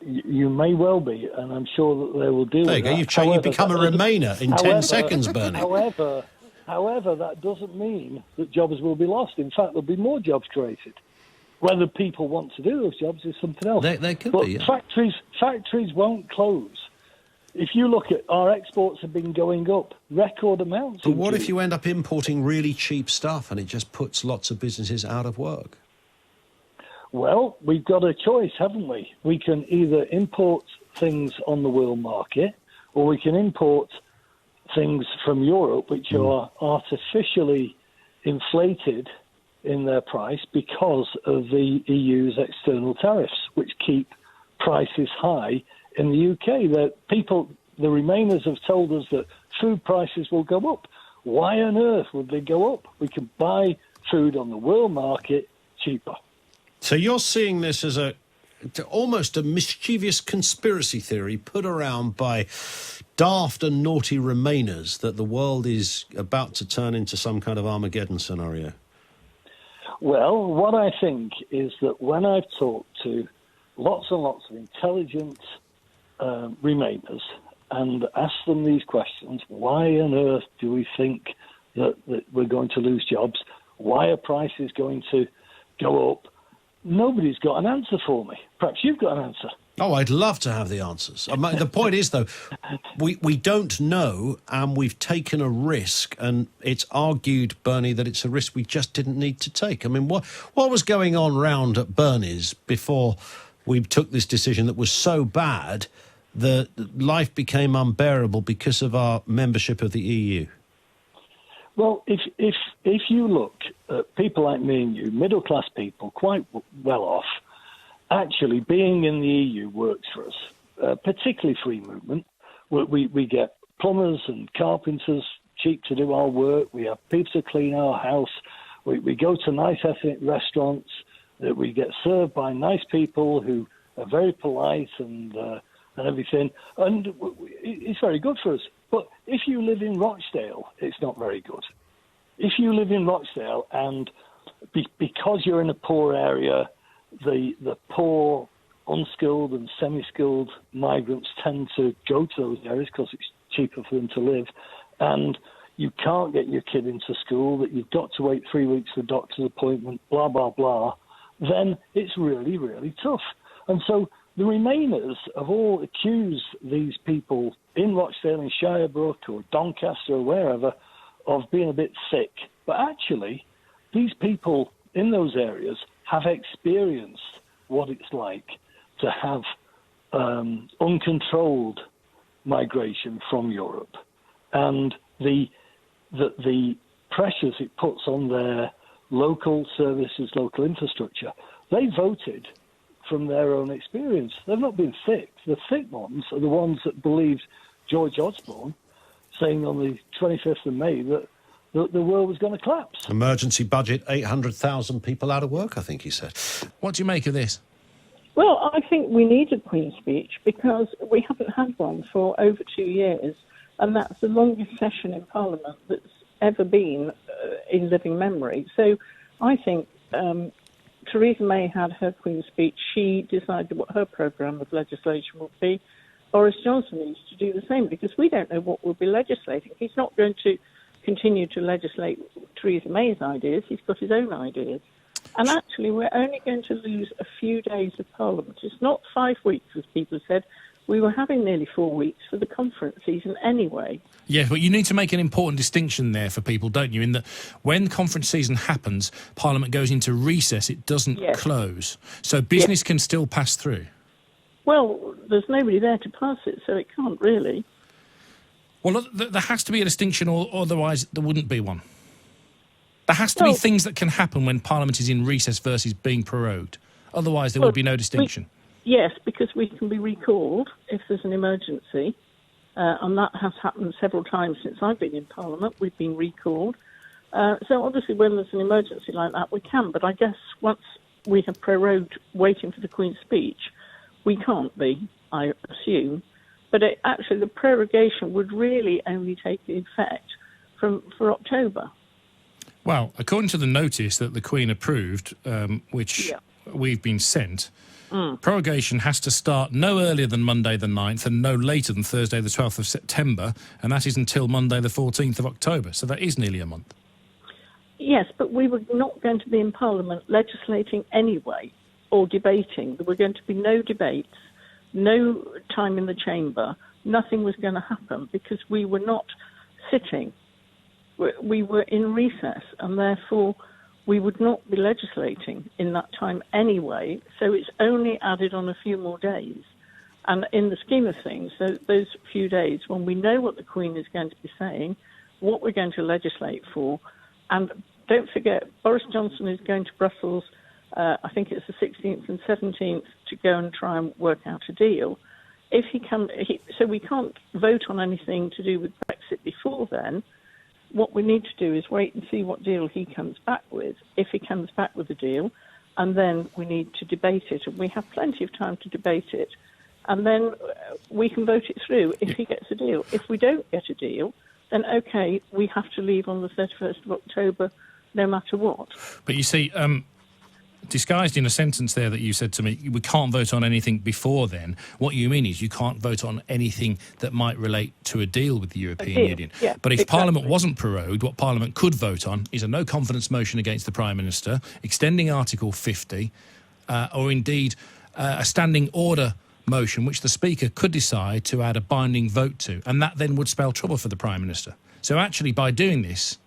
You may well be, and I'm sure that they will deal There with you go. that. You've become a Remainer in 10 seconds, Bernie. However, that doesn't mean that jobs will be lost. In fact, there'll be more jobs created. Whether people want to do those jobs is something else. They could but be, yeah. Factories won't close. If you look at our exports have been going up record amounts. But what if you end up importing really cheap stuff and it just puts lots of businesses out of work? Well, we've got a choice, haven't we? We can either import things on the world market, or we can import things from Europe which are artificially inflated in their price because of the EU's external tariffs, which keep prices high in the UK. The Remainers have told us that food prices will go up. Why on earth would they go up? We can buy food on the world market cheaper. So you're seeing this as almost a mischievous conspiracy theory put around by daft and naughty Remainers that the world is about to turn into some kind of Armageddon scenario? Well, what I think is that when I've talked to lots and lots of intelligent Remainers and asked them these questions, why on earth do we think that we're going to lose jobs? Why are prices going to go up? Nobody's got an answer for me. Perhaps you've got an answer. Oh, I'd love to have the answers. The point is, though, we don't know, and we've taken a risk, and it's argued, Bernie, that it's a risk we just didn't need to take. I mean, what was going on round at Bernie's before we took this decision that was so bad that life became unbearable because of our membership of the EU? Well, if you look at people like me and you, middle-class people, quite well off, actually being in the EU works for us, particularly free movement. We get plumbers and carpenters cheap to do our work. We have people to clean our house. We go to nice ethnic restaurants. We get served by nice people who are very polite and everything. And it's very good for us. But if you live in Rochdale, it's not very good. If you live in Rochdale and because you're in a poor area, the poor, unskilled and semi-skilled migrants tend to go to those areas because it's cheaper for them to live, and you can't get your kid into school, that you've got to wait 3 weeks for a doctor's appointment, blah, blah, blah, then it's really, really tough. And so the Remainers have all accused these people in Rochdale, in Shirebrook or Doncaster or wherever of being a bit thick. But actually, these people in those areas have experienced what it's like to have uncontrolled migration from Europe, and the pressures it puts on their local services, local infrastructure. They voted from their own experience. They've not been thick. The thick ones are the ones that believed George Osborne saying on the 25th of May that the world was going to collapse. Emergency budget, 800,000 people out of work, I think he said. What do you make of this? Well, I think we need a Queen's speech because we haven't had one for over 2 years, and that's the longest session in Parliament that's ever been in living memory. So I think Theresa May had her Queen's speech. She decided what her programme of legislation would be. Boris Johnson needs to do the same because we don't know what we'll be legislating. He's not going to continue to legislate Theresa May's ideas. He's got his own ideas. And actually, we're only going to lose a few days of Parliament. It's not 5 weeks, as people said. We were having nearly 4 weeks for the conference season anyway. Yeah, but you need to make an important distinction there for people, don't you? In that when conference season happens, Parliament goes into recess, it doesn't close. So business can still pass through. Well, there's nobody there to pass it, so it can't really. Well, there has to be a distinction, or otherwise there wouldn't be one. There has to be things that can happen when Parliament is in recess versus being prorogued. Otherwise, there would be no distinction. Yes, because we can be recalled if there's an emergency, and that has happened several times since I've been in Parliament. We've been recalled. So obviously when there's an emergency like that, we can. But I guess once we have prorogued waiting for the Queen's speech, we can't be, I assume. But actually the prorogation would really only take effect for October. Well, according to the notice that the Queen approved, which we've been sent, prorogation has to start no earlier than Monday the 9th and no later than Thursday the 12th of September, and that is until Monday the 14th of October. So that is nearly a month. Yes, but we were not going to be in Parliament legislating anyway or debating. There were going to be no debates, no time in the chamber. Nothing was going to happen because we were not sitting. We were in recess, and therefore we would not be legislating in that time anyway. So it's only added on a few more days. And in the scheme of things, those few days when we know what the Queen is going to be saying, what we're going to legislate for, and don't forget, Boris Johnson is going to Brussels, I think it's the 16th and 17th, to go and try and work out a deal. If he comes, so we can't vote on anything to do with Brexit before then. What we need to do is wait and see what deal he comes back with, if he comes back with a deal, and then we need to debate it. And we have plenty of time to debate it, and then we can vote it through if he gets a deal. If we don't get a deal, then okay, we have to leave on the 31st of October no matter what. But you see, disguised in a sentence there that you said to me, we can't vote on anything before then. What you mean is you can't vote on anything that might relate to a deal with the European Union. Yeah, but if exactly. Parliament wasn't prorogued, what Parliament could vote on is a no-confidence motion against the Prime Minister, extending Article 50, or indeed a standing order motion which the Speaker could decide to add a binding vote to, and that then would spell trouble for the Prime Minister. So actually, by doing this,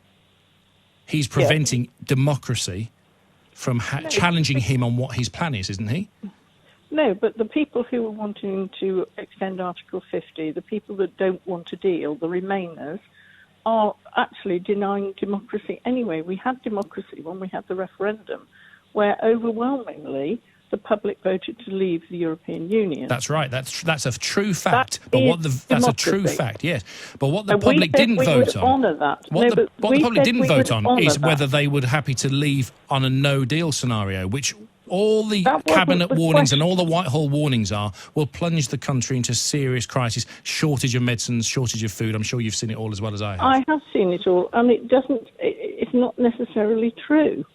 he's preventing democracy from challenging him on what his plan is, isn't he? No, but the people who are wanting to extend Article 50, the people that don't want a deal, the Remainers, are actually denying democracy anyway. We had democracy when we had the referendum, where overwhelmingly the public voted to leave the European Union. That's right. That's a true fact. That's a true fact. Yes, but what the public didn't vote on. What the public didn't vote on is whether they were happy to leave on a no-deal scenario, which all the cabinet warnings and all the Whitehall warnings will plunge the country into serious crisis. Shortage of medicines, shortage of food. I'm sure you've seen it all as well as I have. I have seen it all, and it's not necessarily true.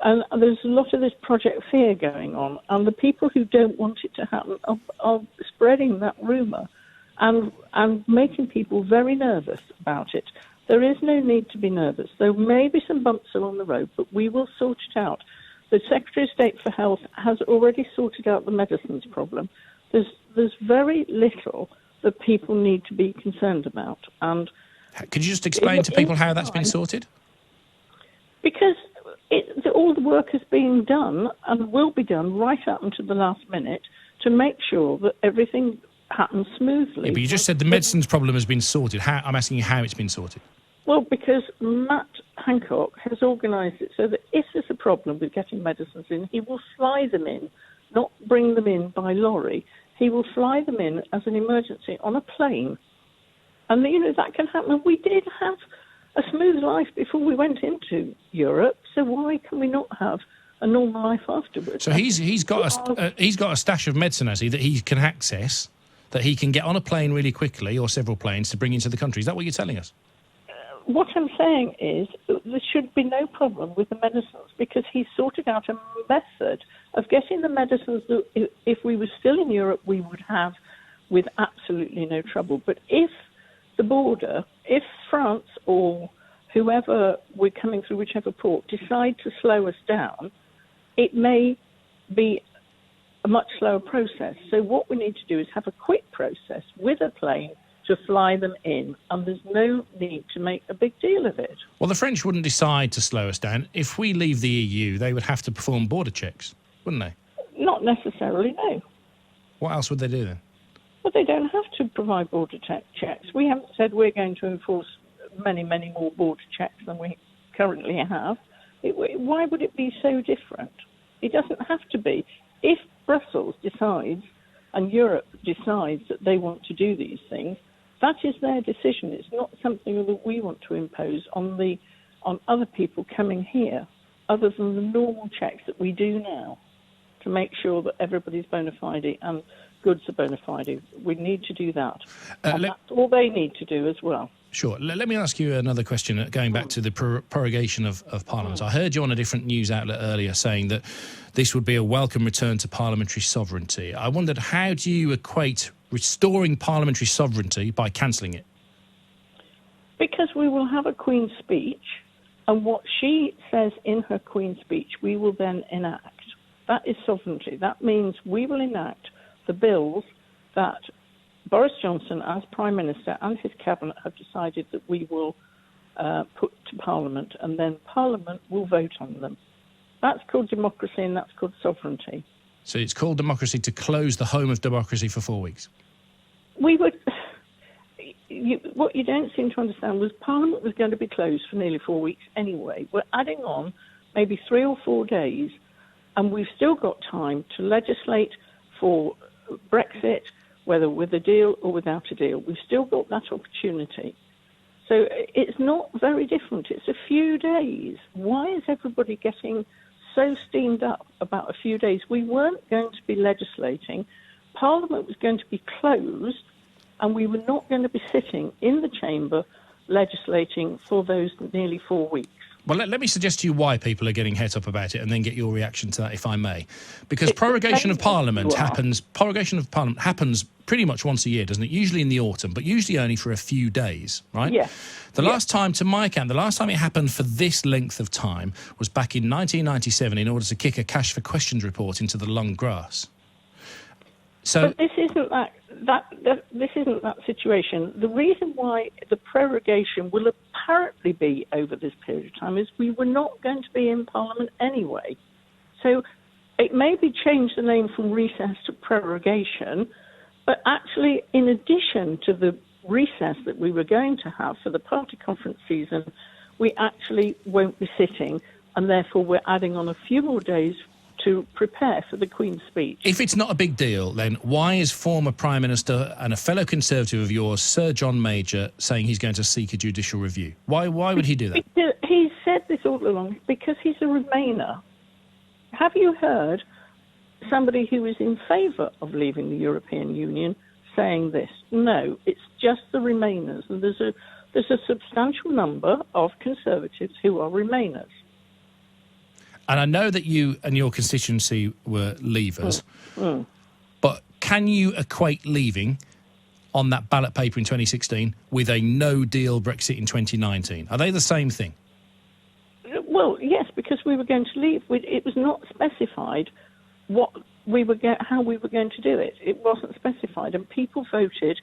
And there's a lot of this Project Fear going on, and the people who don't want it to happen are spreading that rumour and making people very nervous about it. There is no need to be nervous. There may be some bumps along the road, but we will sort it out. The Secretary of State for Health has already sorted out the medicines problem. There's very little that people need to be concerned about. And could you just explain to people how that's been sorted? Because all the work is being done and will be done right up until the last minute to make sure that everything happens smoothly. Yeah, but you just said the medicines problem has been sorted. I'm asking you how it's been sorted. Well, because Matt Hancock has organised it so that if there's a problem with getting medicines in, he will fly them in, not bring them in by lorry. He will fly them in as an emergency on a plane. And, that can happen. We did have a smooth life before we went into Europe, so why can we not have a normal life afterwards? So he's got a stash of medicine, has he, that he can access, that he can get on a plane really quickly, or several planes, to bring into the country. Is that what you're telling us? What I'm saying is there should be no problem with the medicines because he's sorted out a method of getting the medicines that if we were still in Europe we would have with absolutely no trouble. But if the border, if France or whoever we're coming through, whichever port, decide to slow us down, it may be a much slower process. So what we need to do is have a quick process with a plane to fly them in, and there's no need to make a big deal of it. Well, the French wouldn't decide to slow us down. If we leave the EU, they would have to perform border checks, wouldn't they? Not necessarily, no. What else would they do then? Well, they don't have to provide border checks. We haven't said we're going to enforce many, many more border checks than we currently have. Why would it be so different? It doesn't have to be. If Brussels decides and Europe decides that they want to do these things, that is their decision. It's not something that we want to impose on other people coming here, other than the normal checks that we do now to make sure that everybody's bona fide and goods are bona fide. We need to do that. And that's all they need to do as well. Sure. Let me ask you another question, going back to the prorogation of Parliament. I heard you on a different news outlet earlier saying that this would be a welcome return to parliamentary sovereignty. I wondered, how do you equate restoring parliamentary sovereignty by cancelling it? Because we will have a Queen's speech, and what she says in her Queen's speech, we will then enact. That is sovereignty. That means we will enact the bills that Boris Johnson, as Prime Minister, and his cabinet have decided that we will put to Parliament, and then Parliament will vote on them. That's called democracy, and that's called sovereignty. So it's called democracy to close the home of democracy for 4 weeks? We would... what you don't seem to understand was Parliament was going to be closed for nearly 4 weeks anyway. We're adding on maybe 3 or 4 days, and we've still got time to legislate for Brexit, whether with a deal or without a deal. We've still got that opportunity. So it's not very different. It's a few days. Why is everybody getting so steamed up about a few days? We weren't going to be legislating. Parliament was going to be closed, and we were not going to be sitting in the chamber legislating for those nearly 4 weeks. Well, let me suggest to you why people are getting het up about it, and then get your reaction to that, if I may. Because prorogation of Parliament happens pretty much once a year, doesn't it? Usually in the autumn, but usually only for a few days, right? Yeah. The last time, to my account, the last time it happened for this length of time was back in 1997 in order to kick a cash for questions report into the long grass. So, but this isn't this isn't that situation. The reason why the prorogation will apparently be over this period of time is we were not going to be in Parliament anyway. So it may be changed the name from recess to prorogation, but actually, in addition to the recess that we were going to have for the party conference season, we actually won't be sitting, and therefore we're adding on a few more days to prepare for the Queen's speech. If it's not a big deal, then why is former Prime Minister and a fellow Conservative of yours, Sir John Major, saying he's going to seek a judicial review? Why would he do that? He's said this all along, because he's a Remainer. Have you heard somebody who is in favour of leaving the European Union saying this? No, it's just the Remainers. And there's a substantial number of Conservatives who are Remainers. And I know that you and your constituency were leavers, but can you equate leaving on that ballot paper in 2016 with a no-deal Brexit in 2019? Are they the same thing? Well, yes, because we were going to leave. It was not specified how we were going to do it. It wasn't specified, and people voted.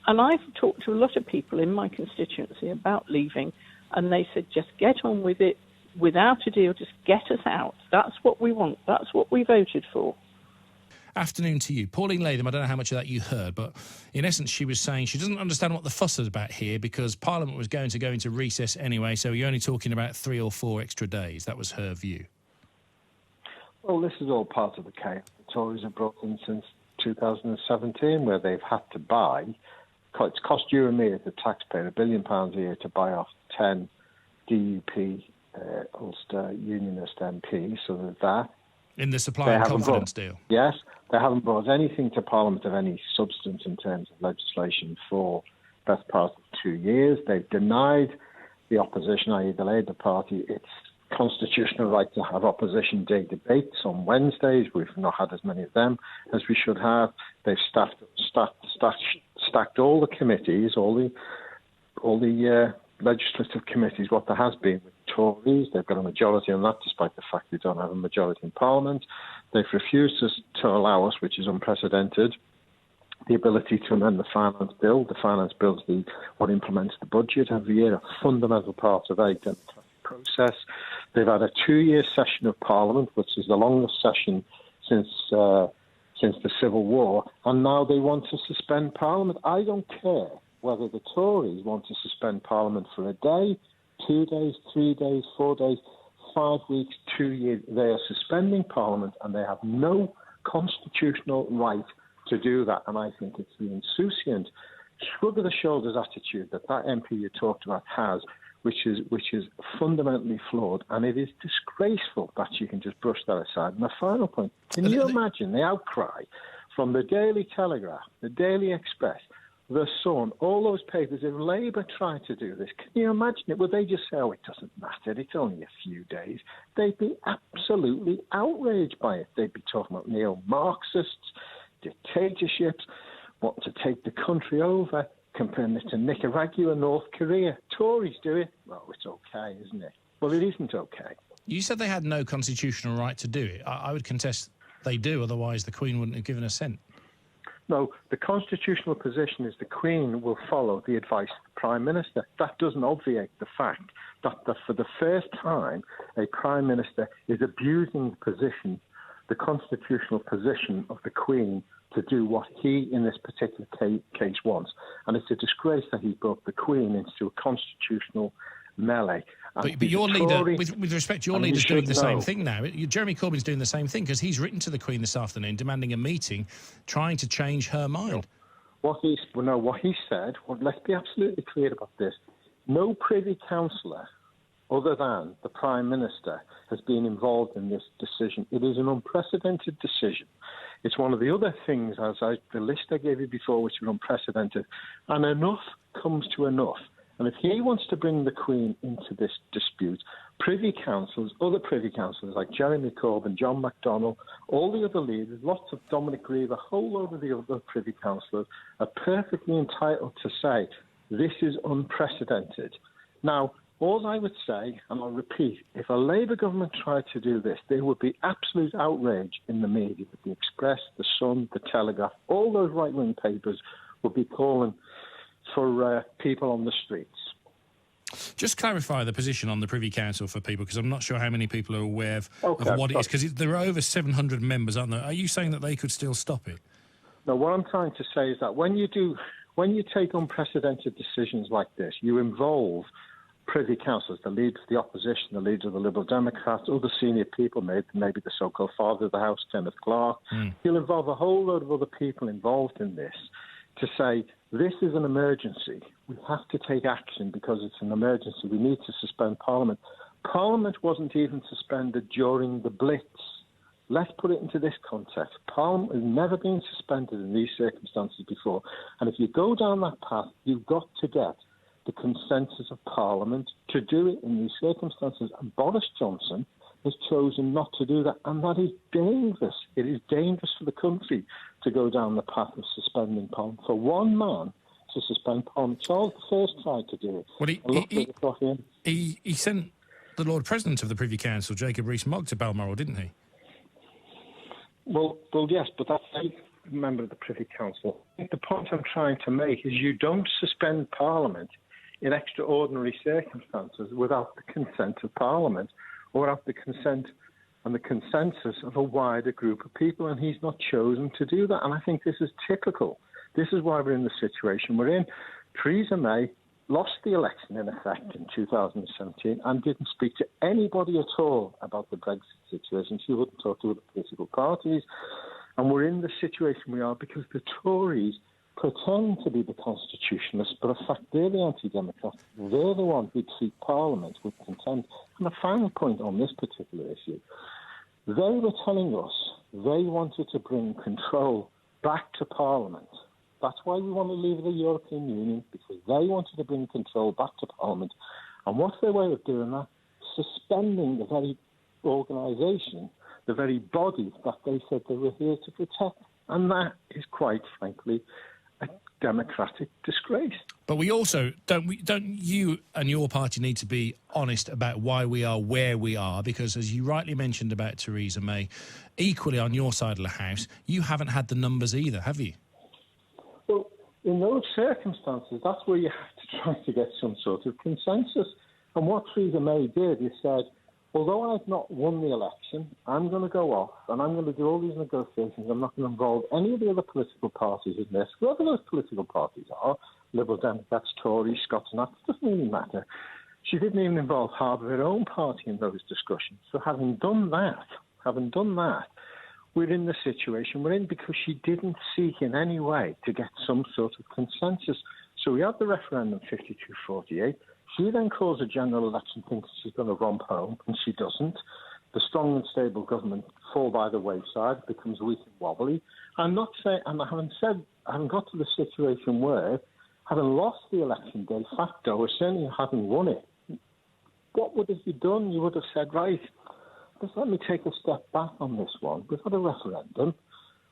And I've talked to a lot of people in my constituency about leaving, and they said, just get on with it. Without a deal, just get us out. That's what we want. That's what we voted for. Afternoon to you. Pauline Latham, I don't know how much of that you heard, but in essence she was saying she doesn't understand what the fuss is about here because Parliament was going to go into recess anyway, so you're only talking about 3 or 4 extra days. That was her view. Well, this is all part of the chaos the Tories have brought in since 2017, where they've had to buy. It's cost you and me as a taxpayer £1 billion a year to buy off 10 DUP Ulster Unionist MPs, so that in the supply and confidence deal. Yes, they haven't brought anything to Parliament of any substance in terms of legislation for best part of 2 years. They've denied the opposition, i.e. the Labour Party, its constitutional right to have opposition day debates on Wednesdays. We've not had as many of them as we should have. They've stacked all the committees, all the legislative committees, what there has been with Tories. They've got a majority on that, despite the fact they don't have a majority in Parliament. They've refused to allow us, which is unprecedented, the ability to amend the finance bill. The finance bill is what implements the budget every year, a fundamental part of a democratic process. They've had a 2-year session of Parliament, which is the longest session since the Civil War, and now they want to suspend Parliament. I don't care whether the Tories want to suspend Parliament for a day, 2 days, 3 days, 4 days, 5 weeks, 2 years. They are suspending Parliament, and they have no constitutional right to do that. And I think it's the insouciant, shrug-of-the-shoulders attitude that MP you talked about has, which is fundamentally flawed, and it is disgraceful that you can just brush that aside. And the final point, can you imagine the outcry from the Daily Telegraph, the Daily Express, The Sun, all those papers, if Labour tried to do this, can you imagine it? Would they just say, oh, it doesn't matter, it's only a few days? They'd be absolutely outraged by it. They'd be talking about neo-Marxists, dictatorships, want to take the country over, comparing it to Nicaragua, North Korea. Tories do it. Well, it's okay, isn't it? Well, it isn't okay. You said they had no constitutional right to do it. I would contest they do, otherwise the Queen wouldn't have given assent. No, the constitutional position is the Queen will follow the advice of the Prime Minister. That doesn't obviate the fact that for the first time, a Prime Minister is abusing the position, the constitutional position of the Queen to do what he, in this particular case, wants. And it's a disgrace that he brought the Queen into a constitutional melee. But your leader, with respect, your leader's doing the same thing now. Jeremy Corbyn's doing the same thing because he's written to the Queen this afternoon demanding a meeting, trying to change her mind. What he said, let's be absolutely clear about this. No Privy Councillor, other than the Prime Minister, has been involved in this decision. It is an unprecedented decision. It's one of the other things, the list I gave you before, which were unprecedented. And enough comes to enough. And if he wants to bring the Queen into this dispute, Privy Councillors, other Privy Councillors like Jeremy Corbyn, John McDonnell, all the other leaders, lots of Dominic Grieve, a whole load of the other Privy Councillors are perfectly entitled to say, this is unprecedented. Now, all I would say, and I'll repeat, if a Labour government tried to do this, there would be absolute outrage in the media. The Express, the Sun, the Telegraph, all those right-wing papers would be calling for people on the streets. Just clarify the position on the Privy Council for people, because I'm not sure how many people are aware of what it is, because there are over 700 members, aren't there? Are you saying that they could still stop it? No, what I'm trying to say is that when you take unprecedented decisions like this, you involve Privy Councillors, the leader of the opposition, the leader of the Liberal Democrats, other senior people, maybe the so-called father of the House, Kenneth Clarke. You'll involve a whole load of other people involved in this to say, this is an emergency. We have to take action because it's an emergency. We need to suspend Parliament. Parliament wasn't even suspended during the Blitz. Let's put it into this context. Parliament has never been suspended in these circumstances before. And if you go down that path, you've got to get the consensus of Parliament to do it in these circumstances. And Boris Johnson has chosen not to do that, and that is dangerous. It is dangerous for the country to go down the path of suspending Parliament. For one man to suspend Parliament, Charles I tried to do it. Well, he sent the Lord President of the Privy Council, Jacob Rees-Mogg, to Balmoral, didn't he? Well, yes, but that's a member of the Privy Council. I think the point I'm trying to make is you don't suspend Parliament in extraordinary circumstances without the consent of Parliament, or without the consent and the consensus of a wider group of people, and he's not chosen to do that. And I think this is typical. This is why we're in the situation we're in. Theresa May lost the election, in effect, in 2017 and didn't speak to anybody at all about the Brexit situation. She wouldn't talk to other political parties. And we're in the situation we are because the Tories pretend to be the constitutionalists, but in fact they're the anti-democrats. They're the ones who treat Parliament with contempt. And the final point on this particular issue, they were telling us they wanted to bring control back to Parliament. That's why we want to leave the European Union, because they wanted to bring control back to Parliament. And what's their way of doing that? Suspending the very organisation, the very body that they said they were here to protect. And that is, quite frankly, a democratic disgrace. But we also don't you and your party need to be honest about why we are where we are, because as you rightly mentioned about Theresa May, equally on your side of the house, you haven't had the numbers either, have you? Well, in those circumstances, that's where you have to try to get some sort of consensus. And what Theresa May did is said, although I've not won the election, I'm going to go off and I'm going to do all these negotiations. I'm not going to involve any of the other political parties in this. Whoever those political parties are, Liberal Democrats, Tories, Scots and that, doesn't really matter. She didn't even involve half of her own party in those discussions. So having done that, we're in the situation we're in because she didn't seek in any way to get some sort of consensus. So we had the referendum 52-48. She then calls a general election, thinks she's going to romp home, and she doesn't. The strong and stable government fall by the wayside, it becomes weak and wobbly. I'm not saying, and I haven't got to the situation where, having lost the election de facto, or certainly having won it, what would have you done? You would have said, right, just let me take a step back on this one. We've had a referendum.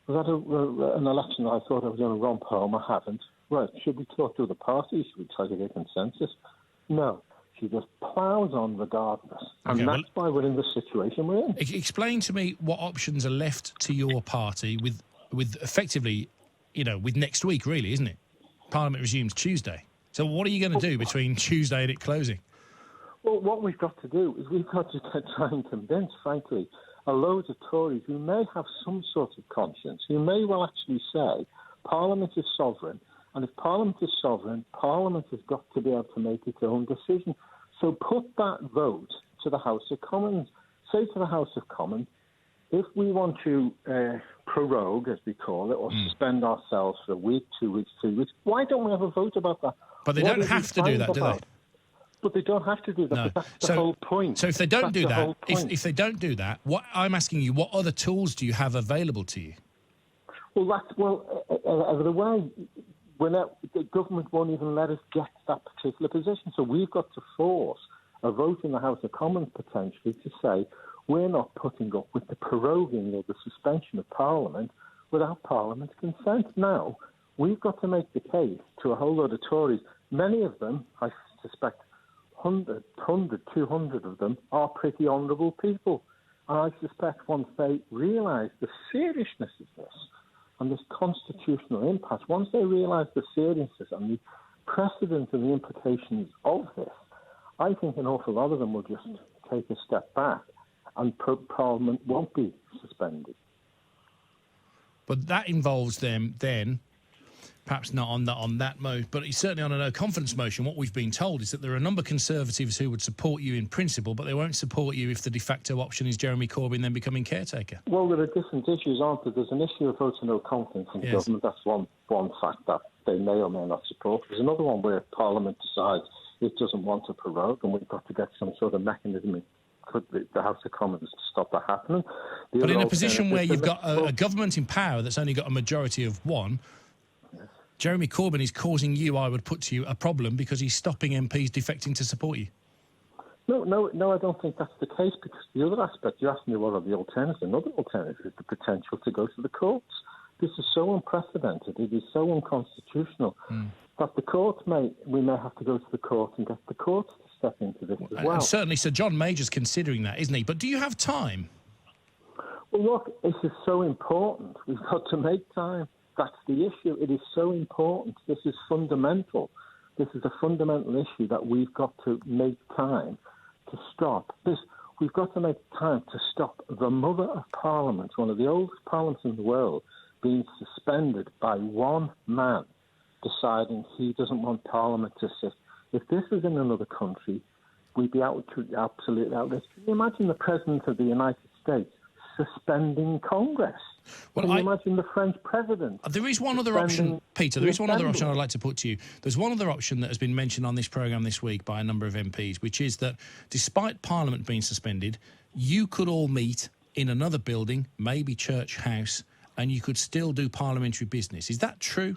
We've had an election that I thought I was going to romp home. I haven't. Right, should we talk to other parties? Should we try to get consensus? No. She just ploughs on regardless. And that's why we're in the situation we're in. Explain to me what options are left to your party with effectively, with next week, really, isn't it? Parliament resumes Tuesday. So what are you going to do between Tuesday and it closing? Well, what we've got to do is we've got to try and convince, frankly, a load of Tories who may have some sort of conscience, who may well actually say Parliament is sovereign, and if Parliament is sovereign, Parliament has got to be able to make its own decision. So put that vote to the House of Commons. Say to the House of Commons, if we want to prorogue, as we call it, or suspend ourselves for a week, 2 weeks, 3 weeks, why don't we have a vote about that? But they don't have to do that, do they? But they don't have to do that. No. But that's the whole point. So if they don't do that, if they don't do that, what I'm asking you, what other tools do you have available to you? Well, the way the government won't even let us get to that particular position. So we've got to force a vote in the House of Commons potentially to say we're not putting up with the proroguing or the suspension of Parliament without Parliament's consent. Now, we've got to make the case to a whole lot of Tories. Many of them, I suspect 100, 200 of them, are pretty honourable people. And I suspect once they realise the seriousness of this and this constitutional impasse, once they realise the seriousness and the precedent and the implications of this, I think an awful lot of them will just take a step back and Parliament won't be suspended. But that involves them then, perhaps not on that mode, but certainly on a no-confidence motion. What we've been told is that there are a number of Conservatives who would support you in principle, but they won't support you if the de facto option is Jeremy Corbyn then becoming caretaker. Well, there are different issues, aren't there? There's an issue of vote of no confidence in government. That's one fact that they may or may not support. There's another one where Parliament decides it doesn't want to prorogue, and we've got to get some sort of mechanism for the House of Commons to stop that happening. But in a position where you've got a government in power that's only got a majority of one, Jeremy Corbyn is causing you, I would put to you, a problem because he's stopping MPs defecting to support you. No, I don't think that's the case, because the other aspect, you asked me what are the alternatives. Another alternative is the potential to go to the courts. This is so unprecedented, it is so unconstitutional that the courts we may have to go to the court and get the courts to step into this as well. And certainly Sir John Major's considering that, isn't he? But do you have time? Well, look, this is so important. We've got to make time. That's the issue. It is so important. This is fundamental. This is a fundamental issue that we've got to make time to stop. We've got to make time to stop the Mother of Parliament, one of the oldest parliaments in the world, being suspended by one man deciding he doesn't want Parliament to sit. If this was in another country, we'd be absolutely outraged. Can you imagine the President of the United States suspending Congress? Can you imagine the French President? There is one other option, Peter. There is one other option I'd like to put to you. There's one other option that has been mentioned on this programme this week by a number of MPs, which is that despite Parliament being suspended, you could all meet in another building, maybe Church House, and you could still do parliamentary business. Is that true?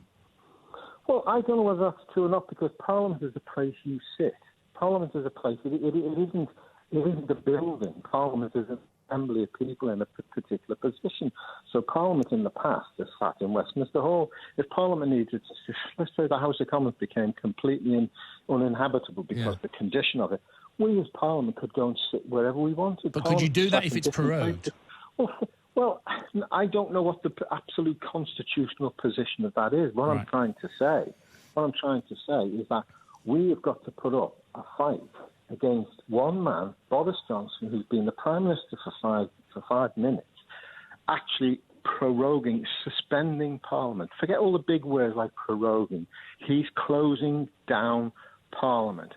Well, I don't know whether that's true or not, because Parliament is a place you sit. Parliament is a place. It isn't a building. Parliament is an assembly of people in a particular position. So Parliament in the past has sat in Westminster Hall. If Parliament needed to, let's say the House of Commons became completely uninhabitable because of the condition of it, we as Parliament could go and sit wherever we wanted. But could you do that if it's prorogued? Well, I don't know what the absolute constitutional position of that is. What I'm trying to say is that we have got to put up a fight against one man, Boris Johnson, who's been the Prime Minister for 5 minutes, actually proroguing, suspending Parliament. Forget all the big words like proroguing. He's closing down Parliament.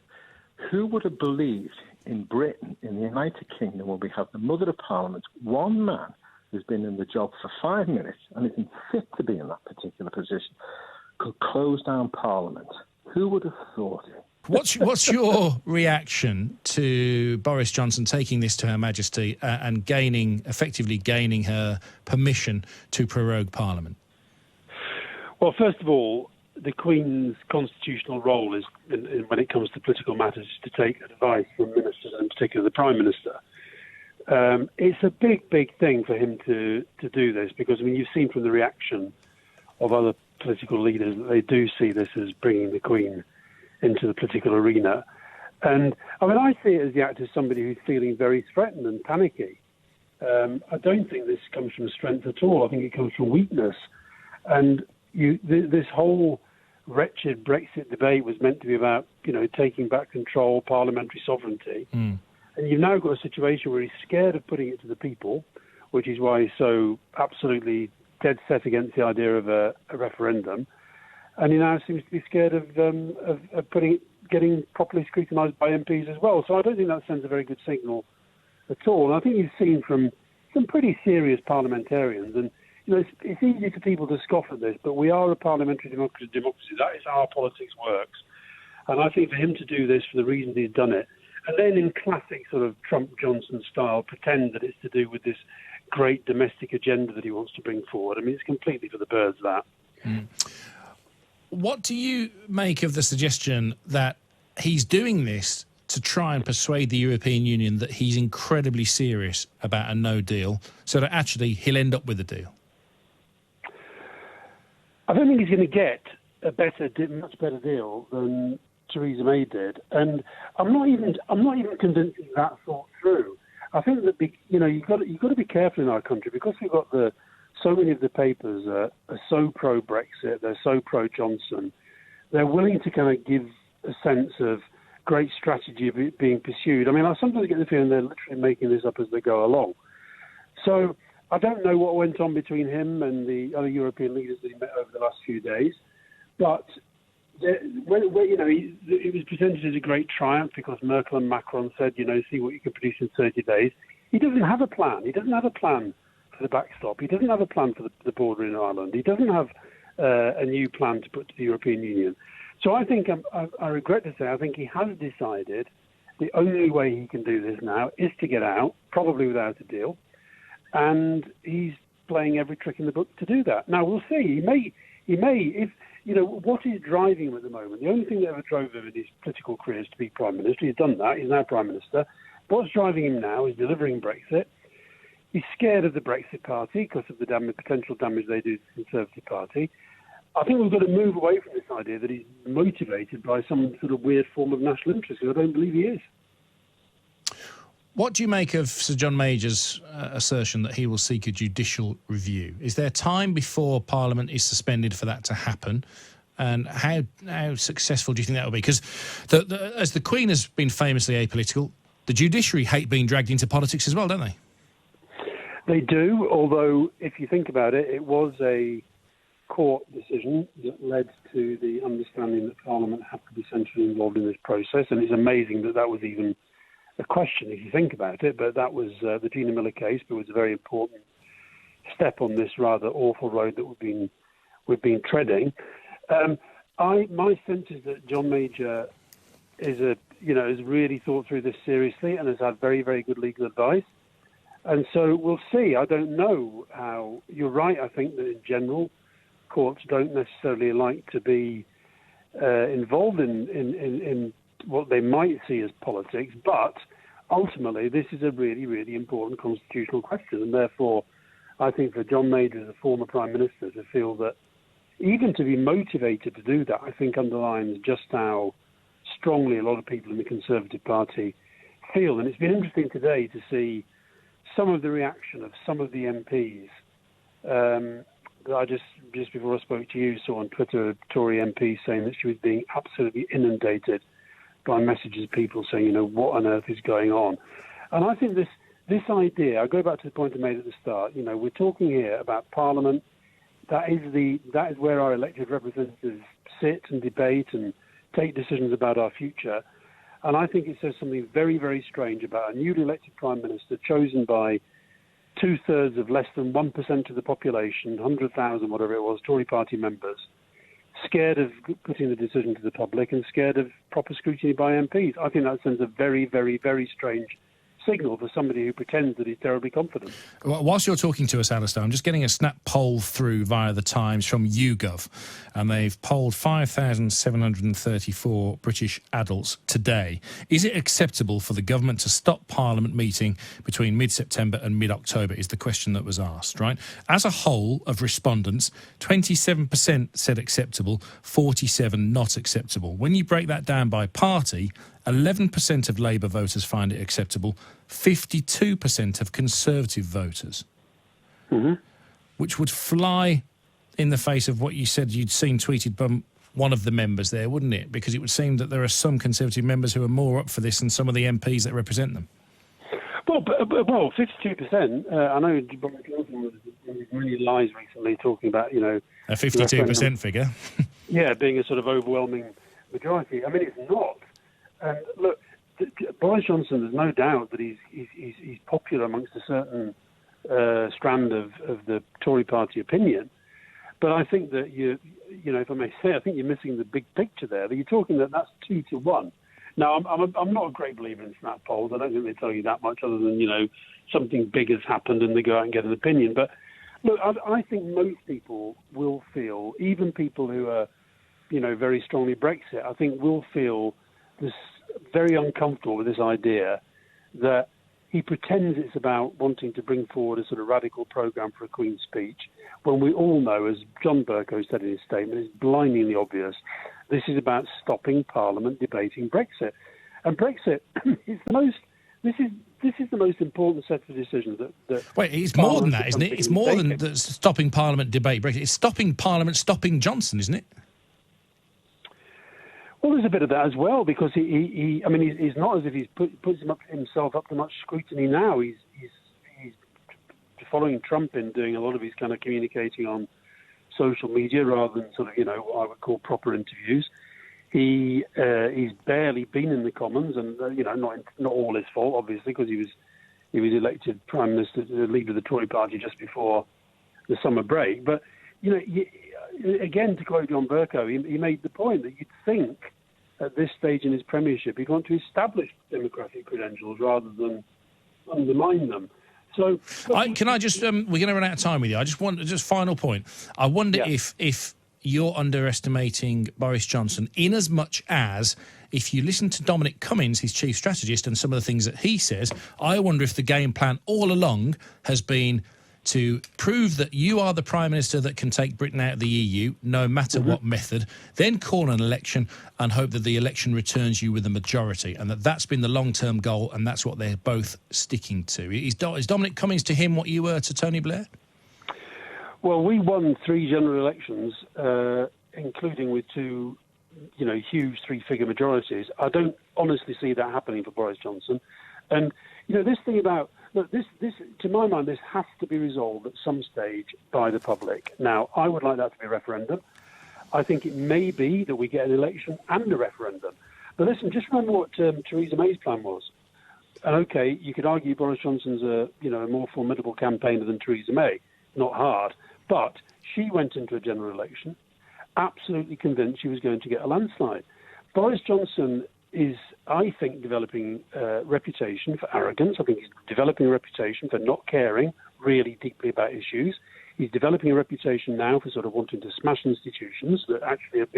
Who would have believed in Britain, in the United Kingdom, where we have the Mother of Parliament, one man who's been in the job for 5 minutes and isn't fit to be in that particular position, could close down Parliament? Who would have thought it? What's your reaction to Boris Johnson taking this to Her Majesty and effectively gaining her permission to prorogue Parliament? Well, first of all, the Queen's constitutional role is, when it comes to political matters, to take advice from ministers, and in particular the Prime Minister. It's a big thing for him to do this, because you've seen from the reaction of other political leaders that they do see this as bringing the Queen into the political arena. And I see it as the act of somebody who's feeling very threatened and panicky. I don't think this comes from strength at all. I think it comes from weakness. And this whole wretched Brexit debate was meant to be about, taking back control, parliamentary sovereignty. And you've now got a situation where he's scared of putting it to the people, which is why he's so absolutely dead set against the idea of a referendum. And he now seems to be scared of getting properly scrutinised by MPs as well. So I don't think that sends a very good signal at all. And I think you've seen from some pretty serious parliamentarians, and it's easy for people to scoff at this, but we are a parliamentary democracy. That is how politics works. And I think for him to do this for the reasons he's done it, and then in classic sort of Trump-Johnson style, pretend that it's to do with this great domestic agenda that he wants to bring forward. It's completely for the birds, that. What do you make of the suggestion that he's doing this to try and persuade the European Union that he's incredibly serious about a no deal, so that actually he'll end up with a deal? I don't think he's going to get a much better deal than Theresa May did, and I'm not even convinced that thought through. I think that you've got to be careful in our country, because we've got so many of the papers are so pro-Brexit, they're so pro-Johnson, they're willing to kind of give a sense of great strategy of it being pursued. I sometimes get the feeling they're literally making this up as they go along. So I don't know what went on between him and the other European leaders that he met over the last few days, but it was presented as a great triumph because Merkel and Macron said, see what you can produce in 30 days. He doesn't have a plan. He doesn't have a plan for the backstop. He doesn't have a plan for the border in Ireland. He doesn't have a new plan to put to the European Union. So I think, I regret to say, I think he has decided the only way he can do this now is to get out, probably without a deal, and he's playing every trick in the book to do that. Now, we'll see. He may, what is driving him at the moment? The only thing that ever drove him in his political career is to be Prime Minister. He's done that. He's now Prime Minister. What's driving him now is delivering Brexit. He's scared of the Brexit Party because of the potential damage they do to the Conservative Party. I think we've got to move away from this idea that he's motivated by some sort of weird form of national interest, because I don't believe he is. What do you make of Sir John Major's assertion that he will seek a judicial review? Is there time before Parliament is suspended for that to happen? And how successful do you think that will be? Because as the Queen has been famously apolitical, the judiciary hate being dragged into politics as well, don't they? They do, although if you think about it, it was a court decision that led to the understanding that Parliament had to be centrally involved in this process, and it's amazing that was even a question if you think about it, but that was the Gina Miller case, but it was a very important step on this rather awful road that we've been treading. My sense is that John Major has really thought through this seriously and has had very, very good legal advice. And so we'll see. I don't know how. You're right. I think that in general, courts don't necessarily like to be involved in what they might see as politics. But ultimately, this is a really, really important constitutional question. And therefore, I think for John Major, as a former Prime Minister, to feel that even to be motivated to do that, I think underlines just how strongly a lot of people in the Conservative Party feel. And it's been interesting today to see some of the reaction of some of the MPs that I just before I spoke to you saw on Twitter a Tory MP saying that she was being absolutely inundated by messages of people saying, what on earth is going on? And I think this idea, I go back to the point I made at the start, we're talking here about Parliament. That is where our elected representatives sit and debate and take decisions about our future. And I think it says something very, very strange about a newly elected Prime Minister chosen by 2/3 of less than 1% of the population, 100,000, whatever it was, Tory party members, scared of putting the decision to the public and scared of proper scrutiny by MPs. I think that sends a very, very, very strange signal for somebody who pretends that he's terribly confident. Whilst you're talking to us, Alistair, I'm just getting a snap poll through via the Times from YouGov, and they've polled 5,734 British adults today. Is it acceptable for the government to stop Parliament meeting between mid-September and mid-October, is the question that was asked, right? As a whole of respondents, 27% said acceptable, 47% not acceptable. When you break that down by party, 11% of Labour voters find it acceptable, 52% of Conservative voters, which would fly in the face of what you said you'd seen tweeted by one of the members there, wouldn't it? Because it would seem that there are some Conservative members who are more up for this than some of the MPs that represent them. Well, 52%. I know Boris Johnson was really lies recently talking about, a 52% figure. Yeah, being a sort of overwhelming majority. I mean, it's not. And look, Boris Johnson, there's no doubt that he's popular amongst a certain strand of the Tory party opinion. But I think that if I may say, I think you're missing the big picture there. That you're talking that's 2-1. Now, I'm not a great believer in snap polls. I don't think they tell you that much, other than something big has happened and they go out and get an opinion. But look, I think most people will feel, even people who are very strongly Brexit, I think will feel this very uncomfortable with this idea that he pretends it's about wanting to bring forward a sort of radical programme for a Queen's speech, when we all know, as John Bercow said in his statement, it's blindingly obvious, this is about stopping Parliament debating Brexit. And Brexit is this is the most important set of decisions that Wait, it's more than that, isn't it? It's more than stopping Parliament debate Brexit. It's stopping Parliament stopping Johnson, isn't it? Well, there's a bit of that as well, because he's not as if he's puts himself up to much scrutiny now. He's following Trump in doing a lot of his kind of communicating on social media rather than sort of, what I would call proper interviews. He's barely been in the Commons, and not all his fault, obviously, because he was elected Prime Minister, leader of the Tory party just before the summer break. But again, to quote John Bercow, he made the point that you'd think at this stage in his premiership he'd want to establish democratic credentials rather than undermine them. So, can I just? We're going to run out of time with you. I just want final point. I wonder if you're underestimating Boris Johnson, in as much as if you listen to Dominic Cummings, his chief strategist, and some of the things that he says, I wonder if the game plan all along has been to prove that you are the Prime Minister that can take Britain out of the EU, no matter what method, then call an election and hope that the election returns you with a majority, and that's been the long-term goal, and that's what they're both sticking to. Is Dominic Cummings to him what you were to Tony Blair? Well, we won 3 general elections, including with 2, huge 3-figure majorities. I don't honestly see that happening for Boris Johnson. And, this thing about... Look, this, to my mind, this has to be resolved at some stage by the public. Now, I would like that to be a referendum. I think it may be that we get an election and a referendum. But listen, just remember what Theresa May's plan was. And okay, you could argue Boris Johnson's a more formidable campaigner than Theresa May. Not hard. But she went into a general election absolutely convinced she was going to get a landslide. Boris Johnson is, I think, developing a reputation for arrogance. I think he's developing a reputation for not caring really deeply about issues. He's developing a reputation now for sort of wanting to smash institutions that actually have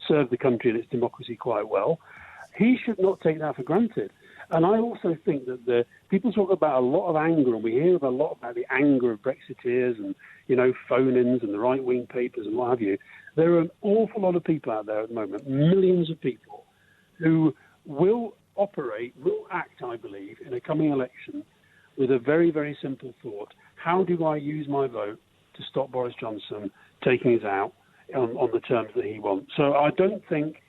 served the country and its democracy quite well. He should not take that for granted. And I also think that people talk about a lot of anger, and we hear a lot about the anger of Brexiteers and, phone-ins and the right-wing papers and what have you. There are an awful lot of people out there at the moment, millions of people, who will act, I believe, in a coming election with a very, very simple thought. How do I use my vote to stop Boris Johnson taking us out on the terms that he wants? So I don't think,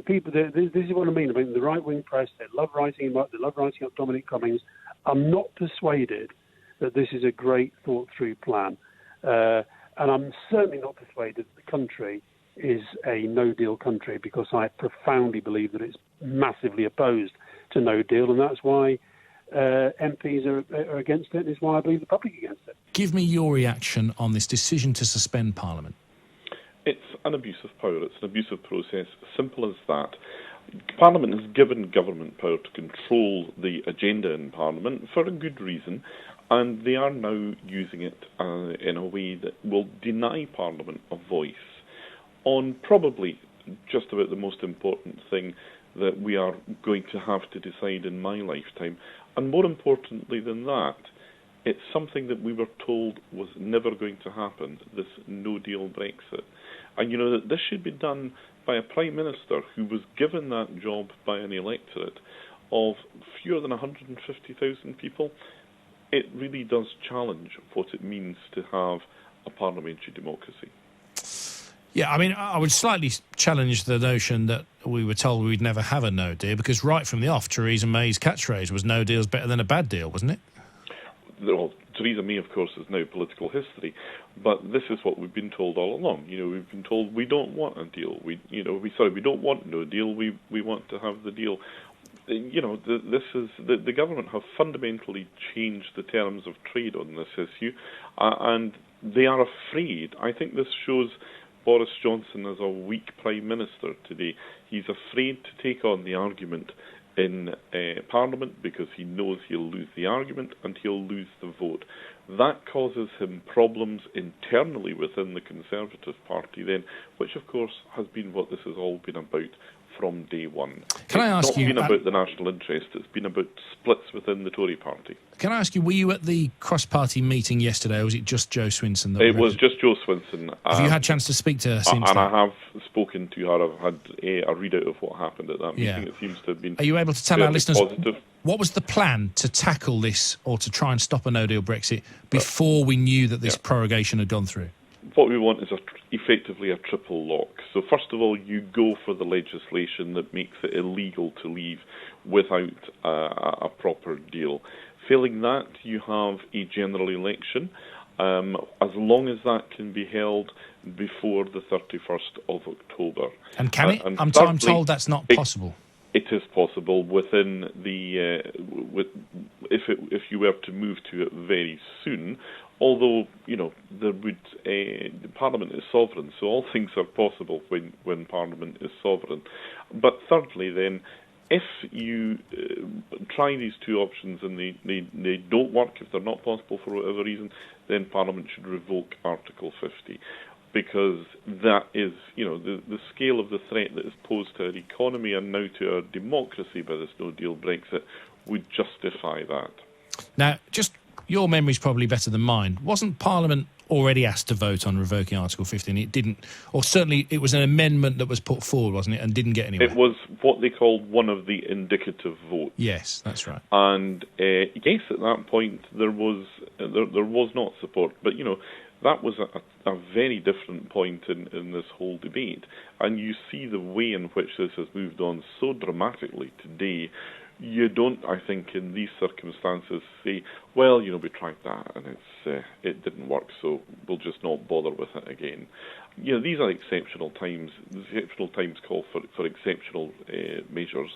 people, this is what I mean. The right-wing press, they love writing him up, they love writing up Dominic Cummings. I'm not persuaded that this is a great thought-through plan. And I'm certainly not persuaded that the country is a no-deal country, because I profoundly believe that it's massively opposed to no deal, and that's why MPs are against it, and it's why I believe the public are against it. Give me your reaction on this decision to suspend Parliament. It's an abuse of power. It's an abusive process, simple as that. Parliament has given government power to control the agenda in Parliament for a good reason, and they are now using it in a way that will deny Parliament a voice on probably just about the most important thing that we are going to have to decide in my lifetime. And more importantly than that, it's something that we were told was never going to happen, this no-deal Brexit. And you know that this should be done by a Prime Minister who was given that job by an electorate of fewer than 150,000 people. It really does challenge what it means to have a parliamentary democracy. Yeah, I mean, I would slightly challenge the notion that we were told we'd never have a no deal, because right from the off, Theresa May's catchphrase was no deal's better than a bad deal, wasn't it? Well, Theresa May, of course, is now political history, but this is what we've been told all along. You know, we've been told we don't want a deal. We don't want no deal. We want to have the deal. You know, the government have fundamentally changed the terms of trade on this issue, and they are afraid. I think this shows Boris Johnson as a weak Prime Minister today. He's afraid to take on the argument in Parliament because he knows he'll lose the argument and he'll lose the vote. That causes him problems internally within the Conservative Party then, which of course has been what this has all been about from day one. Can I ask you... It's not been about the national interest, it's been about splits within the Tory party. Can I ask you, were you at the cross-party meeting yesterday, or was it just Jo Swinson? It was just Jo Swinson. Have you had a chance to speak to her since And then? I have spoken to her. I've had a readout of what happened at that meeting. Yeah. It seems to have been... Are you able to tell our listeners positive. What was the plan to tackle this, or to try and stop a no-deal Brexit, before we knew that this prorogation had gone through? What we want is effectively a triple lock. So first of all, you go for the legislation that makes it illegal to leave without a proper deal. Failing that, you have a general election, as long as that can be held before the 31st of October. And can it? And I'm told that's not possible. It is possible within the if you were to move to it very soon. Although, you know, there would Parliament is sovereign, so all things are possible when Parliament is sovereign. But thirdly, then, if you try these two options and they don't work, if they're not possible for whatever reason, then Parliament should revoke Article 50. Because that is, you know, the scale of the threat that is posed to our economy and now to our democracy by this no-deal Brexit would justify that. Now, just your memory's probably better than mine. Wasn't Parliament already asked to vote on revoking Article 50 and it didn't, or certainly it was an amendment that was put forward, wasn't it, and didn't get anywhere? It was what they called one of the indicative votes. Yes, that's right. And yes, at that point there was not support, but you know, that was a very different point in this whole debate. And you see the way in which this has moved on so dramatically today. You don't, I think, in these circumstances say, well, you know, we tried that and it didn't work, so we'll just not bother with it again. You know, these are exceptional times. Exceptional times call for exceptional measures.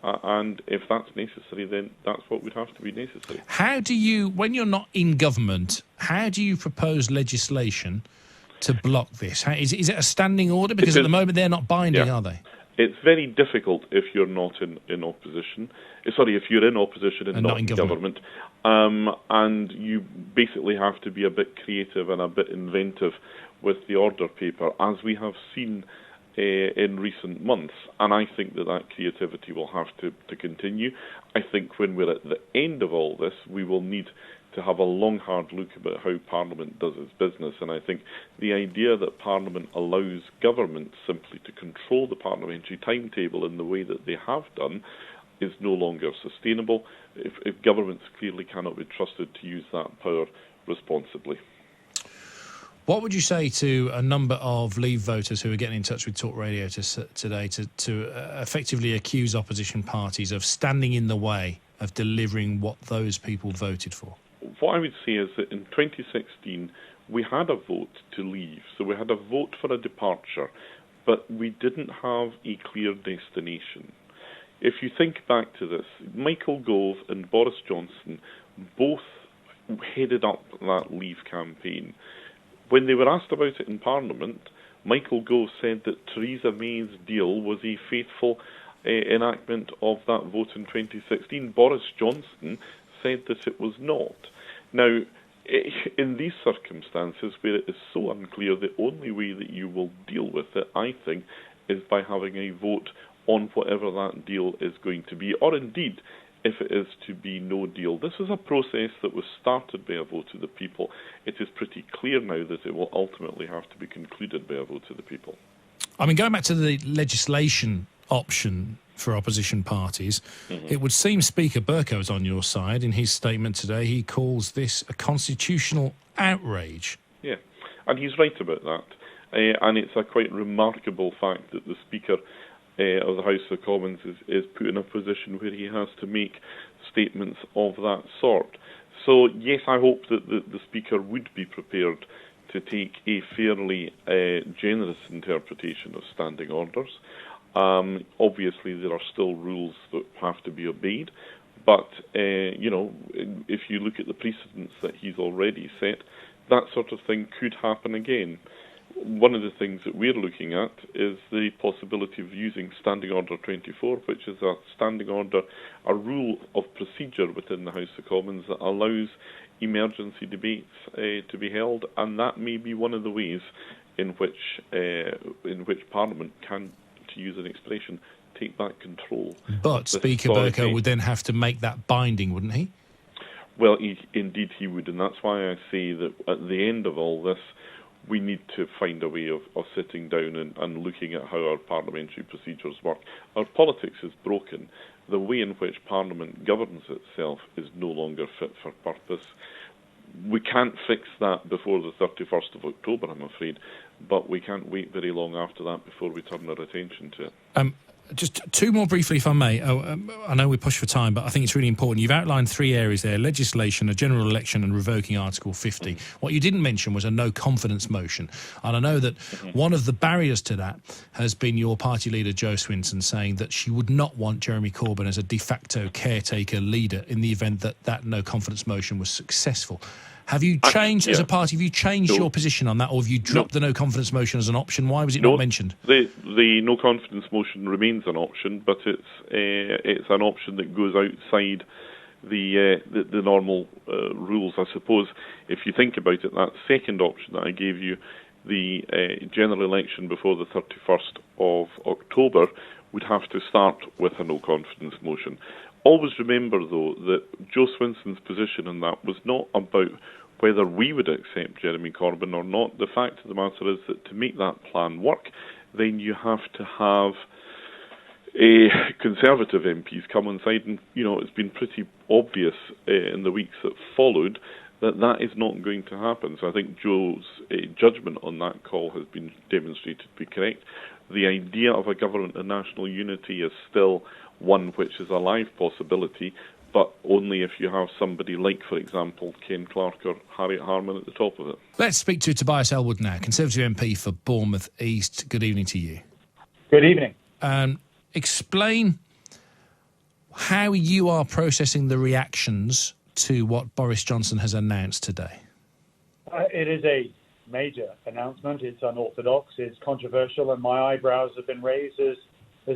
And if that's necessary, then that's what would have to be necessary. How do you, when you're not in government, how do you propose legislation to block this? Is it a standing order? Because at the moment they're not binding, are they? It's very difficult if you're not in opposition. Sorry, if you're in opposition and not in government. And you basically have to be a bit creative and a bit inventive with the order paper, as we have seen in recent months. And I think that creativity will have to continue. I think when we're at the end of all this, we will need to have a long, hard look about how Parliament does its business. And I think the idea that Parliament allows government simply to control the parliamentary timetable in the way that they have done is no longer sustainable if governments clearly cannot be trusted to use that power responsibly. What would you say to a number of Leave voters who are getting in touch with Talk Radio today to effectively accuse opposition parties of standing in the way of delivering what those people voted for? What I would say is that in 2016, we had a vote to leave. So we had a vote for a departure, but we didn't have a clear destination. If you think back to this, Michael Gove and Boris Johnson both headed up that Leave campaign. When they were asked about it in Parliament, Michael Gove said that Theresa May's deal was a faithful enactment of that vote in 2016. Boris Johnson said that it was not. Now, in these circumstances where it is so unclear, the only way that you will deal with it, I think, is by having a vote on whatever that deal is going to be, or indeed, if it is to be no deal. This is a process that was started by a vote of the people. It is pretty clear now that it will ultimately have to be concluded by a vote of the people. I mean, going back to the legislation option for opposition parties, it would seem Speaker Bercow is on your side. In his statement today, he calls this a constitutional outrage. Yeah, and he's right about that. And it's a quite remarkable fact that the Speaker of the House of Commons is put in a position where he has to make statements of that sort. So, yes, I hope that the Speaker would be prepared to take a fairly generous interpretation of standing orders. Obviously, there are still rules that have to be obeyed, but, if you look at the precedents that he's already set, that sort of thing could happen again. One of the things that we're looking at is the possibility of using Standing Order 24, which is a standing order, a rule of procedure within the House of Commons that allows emergency debates to be held, and that may be one of the ways in which Parliament can, to use an expression, take back control. But Speaker Bercow would then have to make that binding, wouldn't he? Well, indeed he would, and that's why I say that at the end of all this, we need to find a way of sitting down and looking at how our parliamentary procedures work. Our politics is broken. The way in which Parliament governs itself is no longer fit for purpose. We can't fix that before the 31st of October, I'm afraid, but we can't wait very long after that before we turn our attention to it. Just two more briefly, if I may. I know we push for time, but I think it's really important. You've outlined three areas there: legislation, a general election, and revoking Article 50. What you didn't mention was a no-confidence motion. And I know that one of the barriers to that has been your party leader, Jo Swinson, saying that she would not want Jeremy Corbyn as a de facto caretaker leader in the event that that no-confidence motion was successful. Have you changed, as a party, have you changed your position on that, or have you dropped the no-confidence motion as an option? Why was it not mentioned? The no-confidence motion remains an option, but it's an option that goes outside the normal rules, I suppose. If you think about it, that second option that I gave you, the general election before the 31st of October, would have to start with a no-confidence motion. Always remember, though, that Jo Swinson's position on that was not about whether we would accept Jeremy Corbyn or not. The fact of the matter is that to make that plan work, then you have to have Conservative MPs come on side, and it's been pretty obvious in the weeks that followed that is not going to happen. So I think Jo's judgment on that call has been demonstrated to be correct. The idea of a government of national unity is still one which is a live possibility, but only if you have somebody like, for example, Ken Clarke or Harriet Harman at the top of it. Let's speak to Tobias Ellwood now, Conservative MP for Bournemouth East. Good evening to you. Good evening. Explain how you are processing the reactions to what Boris Johnson has announced today. It is a major announcement. It's unorthodox, it's controversial, and my eyebrows have been raised as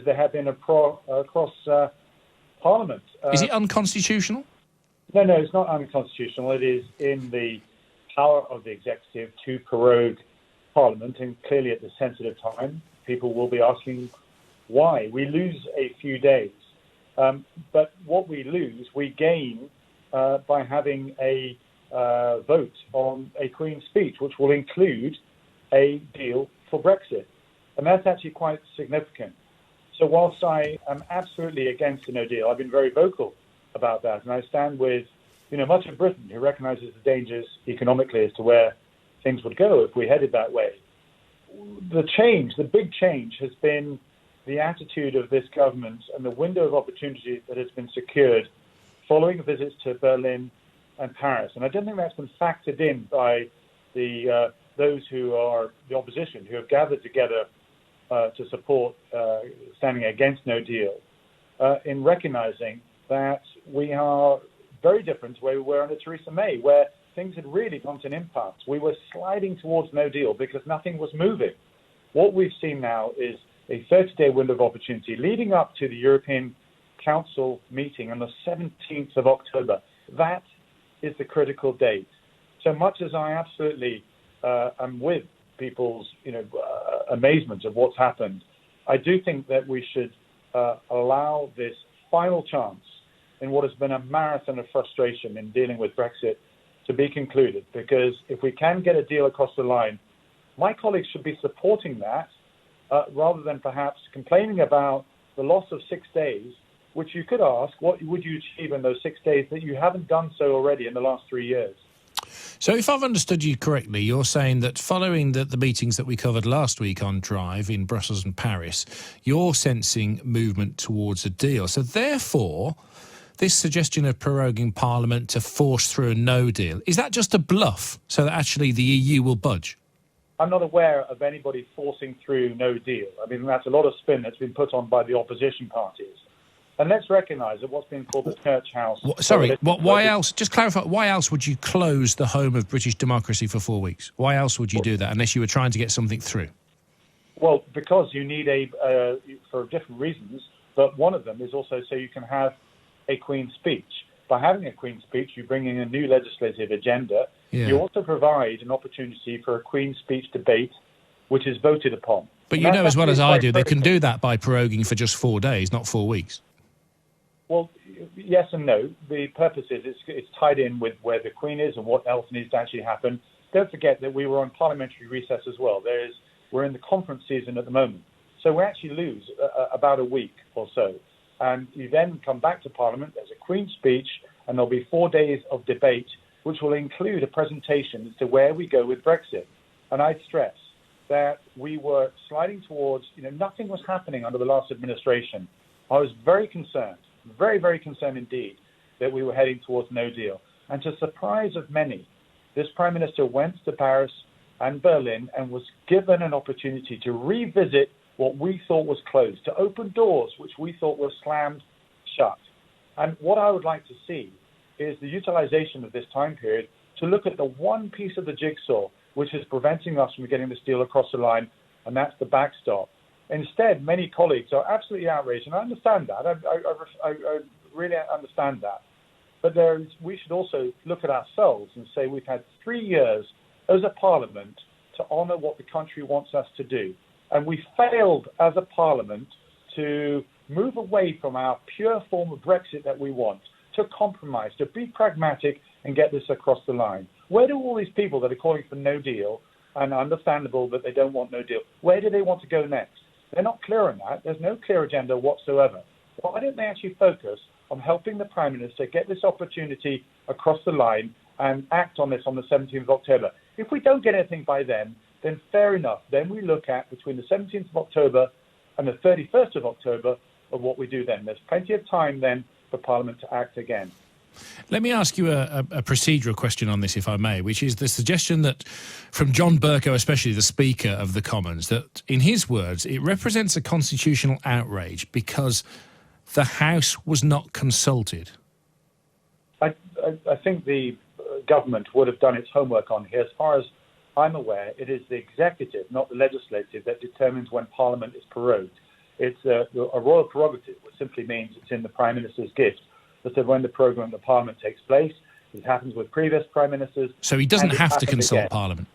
there have been across Parliament. Is it unconstitutional? No, it's not unconstitutional. It is in the power of the executive to prorogue Parliament, and clearly at this sensitive time, people will be asking why. We lose a few days, but what we lose, we gain by having a vote on a Queen's speech, which will include a deal for Brexit. And that's actually quite significant. So whilst I am absolutely against a no deal, I've been very vocal about that. And I stand with, much of Britain who recognises the dangers economically as to where things would go if we headed that way. The big change has been the attitude of this government and the window of opportunity that has been secured following visits to Berlin and Paris. And I don't think that's been factored in by those who are the opposition, who have gathered together to support standing against no deal, in recognising that we are very different to where we were under Theresa May, where things had really gone to an impasse. We were sliding towards no deal because nothing was moving. What we've seen now is a 30-day window of opportunity leading up to the European Council meeting on the 17th of October. That is the critical date. So much as I absolutely am with people's amazement of what's happened, I do think that we should allow this final chance in what has been a marathon of frustration in dealing with Brexit to be concluded, because if we can get a deal across the line, my colleagues should be supporting that rather than perhaps complaining about the loss of 6 days, which you could ask, what would you achieve in those 6 days that you haven't done so already in the last 3 years? So if I've understood you correctly, you're saying that following the meetings that we covered last week on Drive in Brussels and Paris, you're sensing movement towards a deal. So therefore, this suggestion of proroguing Parliament to force through a no deal, is that just a bluff so that actually the EU will budge? I'm not aware of anybody forcing through no deal. I mean, that's a lot of spin that's been put on by the opposition parties. And let's recognise that what's been called the Church House... Why else? Just clarify, why else would you close the home of British democracy for 4 weeks? Why else would you do that unless you were trying to get something through? Well, because you need for different reasons, but one of them is also so you can have a Queen's speech. By having a Queen's speech, you bring in a new legislative agenda. Yeah. You also provide an opportunity for a Queen's speech debate, which is voted upon. But you know as well as I do, they can do that by proroguing for just 4 days, not 4 weeks. Well, yes and no. The purpose is it's tied in with where the Queen is and what else needs to actually happen. Don't forget that we were on parliamentary recess as well. We're in the conference season at the moment. So we actually lose about a week or so. And you then come back to Parliament, there's a Queen's speech, and there'll be 4 days of debate, which will include a presentation as to where we go with Brexit. And I'd stress that we were sliding towards, nothing was happening under the last administration. I was very concerned, very, very concerned indeed, that we were heading towards no deal. And to surprise of many, this Prime Minister went to Paris and Berlin and was given an opportunity to revisit what we thought was closed, to open doors which we thought were slammed shut. And what I would like to see is the utilization of this time period to look at the one piece of the jigsaw which is preventing us from getting this deal across the line, and that's the backstop. Instead, many colleagues are absolutely outraged, and I understand that. I really understand that. But we should also look at ourselves and say we've had 3 years as a parliament to honour what the country wants us to do. And we failed as a parliament to move away from our pure form of Brexit that we want, to compromise, to be pragmatic and get this across the line. Where do all these people that are calling for no deal, and understandable that they don't want no deal, where do they want to go next? They're not clear on that. There's no clear agenda whatsoever. Why don't they actually focus on helping the Prime Minister get this opportunity across the line and act on this on the 17th of October? If we don't get anything by then fair enough. Then we look at between the 17th of October and the 31st of October of what we do then. There's plenty of time then for Parliament to act again. Let me ask you a procedural question on this, if I may, which is the suggestion that from John Bercow, especially the Speaker of the Commons, that in his words, it represents a constitutional outrage because the House was not consulted. I think the government would have done its homework on here. As far as I'm aware, it is the executive, not the legislative, that determines when Parliament is prorogued. It's a royal prerogative, which simply means it's in the Prime Minister's gift. That when the programme of the Parliament takes place, it happens with previous Prime Ministers. So he doesn't have to consult Parliament?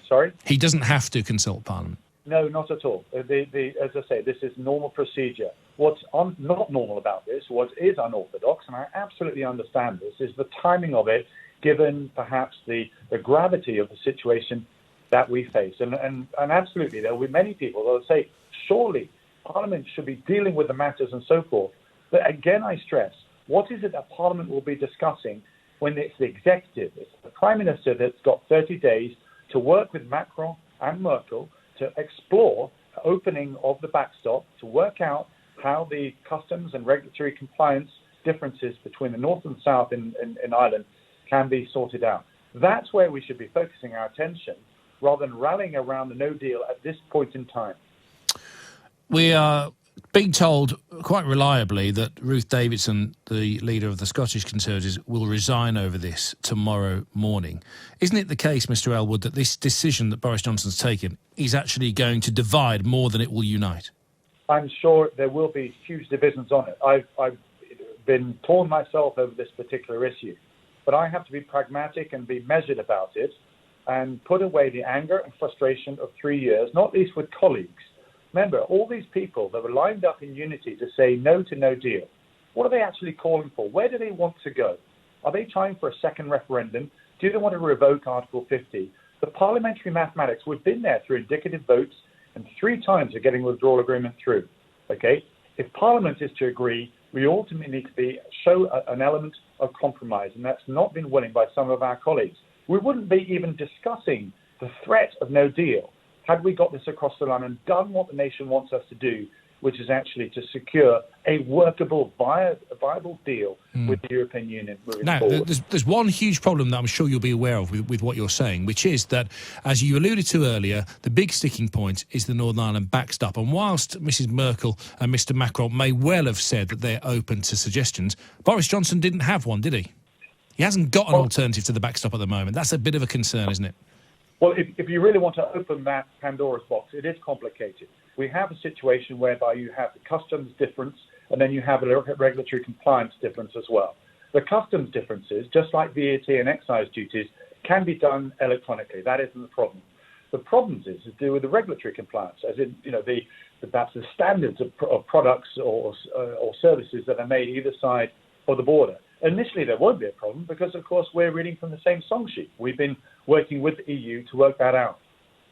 Sorry? He doesn't have to consult Parliament? No, not at all. As I say, this is normal procedure. What's not normal about this, what is unorthodox, and I absolutely understand this, is the timing of it, given perhaps the gravity of the situation that we face. And absolutely, there will be many people that will say, surely Parliament should be dealing with the matters and so forth. But again, I stress, what is it that Parliament will be discussing when it's the executive? It's the Prime Minister that's got 30 days to work with Macron and Merkel to explore the opening of the backstop, to work out how the customs and regulatory compliance differences between the North and South in Ireland can be sorted out. That's where we should be focusing our attention rather than rallying around the no deal at this point in time. We are being told quite reliably that Ruth Davidson, the leader of the Scottish Conservatives, will resign over this tomorrow morning. Isn't it the case, Mr Elwood, that this decision that Boris Johnson's taken is actually going to divide more than it will unite? I'm sure there will be huge divisions on it. I've been torn myself over this particular issue, but I have to be pragmatic and be measured about it and put away the anger and frustration of 3 years, not least with colleagues. Remember, all these people that were lined up in unity to say no to no deal, what are they actually calling for? Where do they want to go? Are they trying for a second referendum? Do they want to revoke Article 50? The parliamentary mathematics, we've been there through indicative votes, and 3 times are getting withdrawal agreement through. Okay? If Parliament is to agree, we ultimately need to show an element of compromise, and that's not been willing by some of our colleagues. We wouldn't be even discussing the threat of no deal had we got this across the line and done what the nation wants us to do, which is actually to secure a workable, viable deal with the European Union moving forward. There's one huge problem that I'm sure you'll be aware of with what you're saying, which is that, as you alluded to earlier, the big sticking point is the Northern Ireland backstop. And whilst Mrs Merkel and Mr Macron may well have said that they're open to suggestions, Boris Johnson didn't have one, did he? He hasn't got an alternative to the backstop at the moment. That's a bit of a concern, isn't it? Well, if you really want to open that Pandora's box, it is complicated. We have a situation whereby you have the customs difference and then you have a regulatory compliance difference as well. The customs differences, just like VAT and excise duties, can be done electronically. That isn't the problem. The problems is to do with the regulatory compliance, as in, perhaps the standards of products or services that are made either side of the border. Initially, there won't be a problem because, of course, we're reading from the same song sheet. We've been working with the EU to work that out.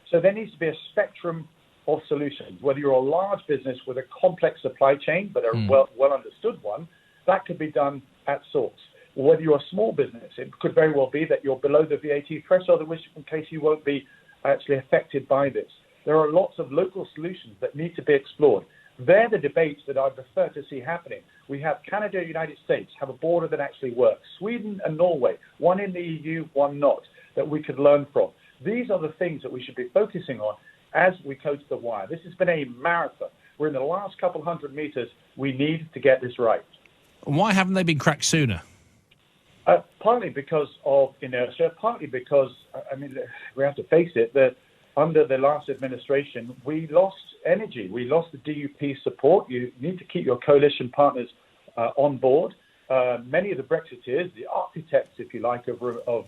So there needs to be a spectrum of solutions. Whether you're a large business with a complex supply chain, but a well understood one, that could be done at source. Or whether you're a small business, it could very well be that you're below the VAT threshold, in case you won't be actually affected by this. There are lots of local solutions that need to be explored. They're the debates that I prefer to see happening. We have Canada and the United States have a border that actually works. Sweden and Norway, one in the EU, one not, that we could learn from. These are the things that we should be focusing on as we coach the wire. This has been a marathon. We're in the last couple hundred metres. We need to get this right. Why haven't they been cracked sooner? Partly because of inertia, partly because, we have to face it, that under the last administration, we lost energy. We lost the DUP support. You need to keep your coalition partners on board. Many of the Brexiteers, the architects, if you like, of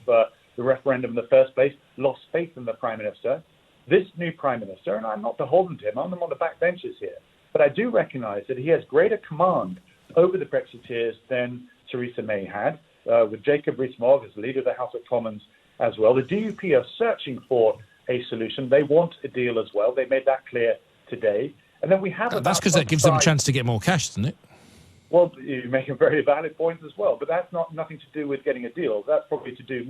the referendum in the first place, lost faith in the Prime Minister. This new Prime Minister, and I'm not beholden to him, I'm on the back benches here, but I do recognise that he has greater command over the Brexiteers than Theresa May had, with Jacob Rees-Mogg as leader of the House of Commons as well. The DUP are searching for a solution. They want a deal as well. They made that clear today. And then we have... That's because that gives them a chance to get more cash, doesn't it? Well, you make a very valid point as well, but that's nothing to do with getting a deal. That's probably to do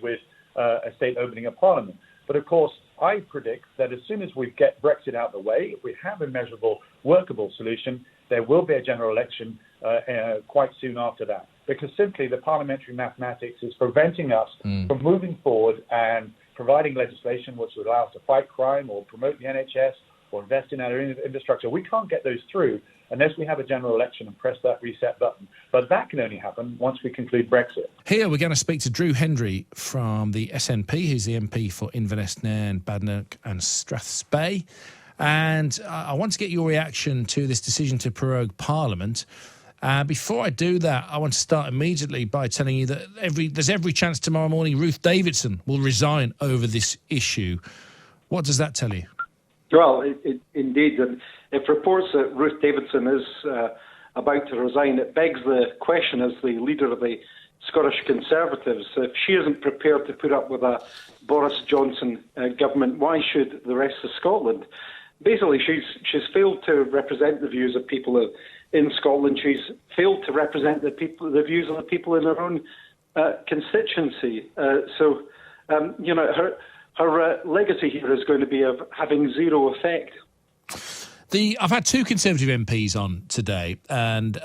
with a state opening of Parliament. But of course, I predict that as soon as we get Brexit out of the way, if we have a measurable, workable solution, there will be a general election quite soon after that. Because simply the parliamentary mathematics is preventing us from moving forward and providing legislation which would allow us to fight crime or promote the NHS or invest in our infrastructure. We can't get those through unless we have a general election and press that reset button. But that can only happen once we conclude Brexit. Here we're going to speak to Drew Hendry from the SNP. He's the MP for Inverness, Nairn, Badenoch and Strathspey. And I want to get your reaction to this decision to prorogue Parliament. Before I do that, I want to start immediately by telling you that there's every chance tomorrow morning Ruth Davidson will resign over this issue. What does that tell you? Well, indeed. And if reports that Ruth Davidson is about to resign, it begs the question, as the leader of the Scottish Conservatives, if she isn't prepared to put up with a Boris Johnson government, why should the rest of Scotland? Basically, she's failed to represent the views of people in Scotland. She's failed to represent the views of the people in her own constituency. Her legacy here is going to be of having zero effect. I've had two Conservative MPs on today, and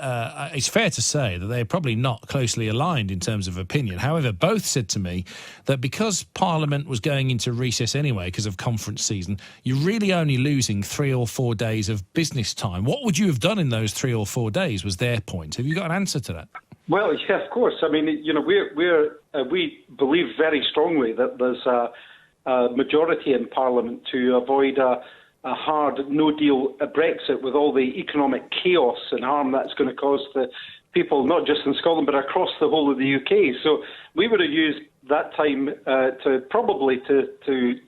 it's fair to say that they're probably not closely aligned in terms of opinion. However, both said to me that because Parliament was going into recess anyway because of conference season, you're really only losing 3 or 4 days of business time. What would you have done in those 3 or 4 days was their point. Have you got an answer to that? Well, yeah, of course. I mean, we believe very strongly that there's a majority in Parliament to avoid a hard no-deal Brexit with all the economic chaos and harm that's going to cause the people, not just in Scotland, but across the whole of the UK. So we would have used that time to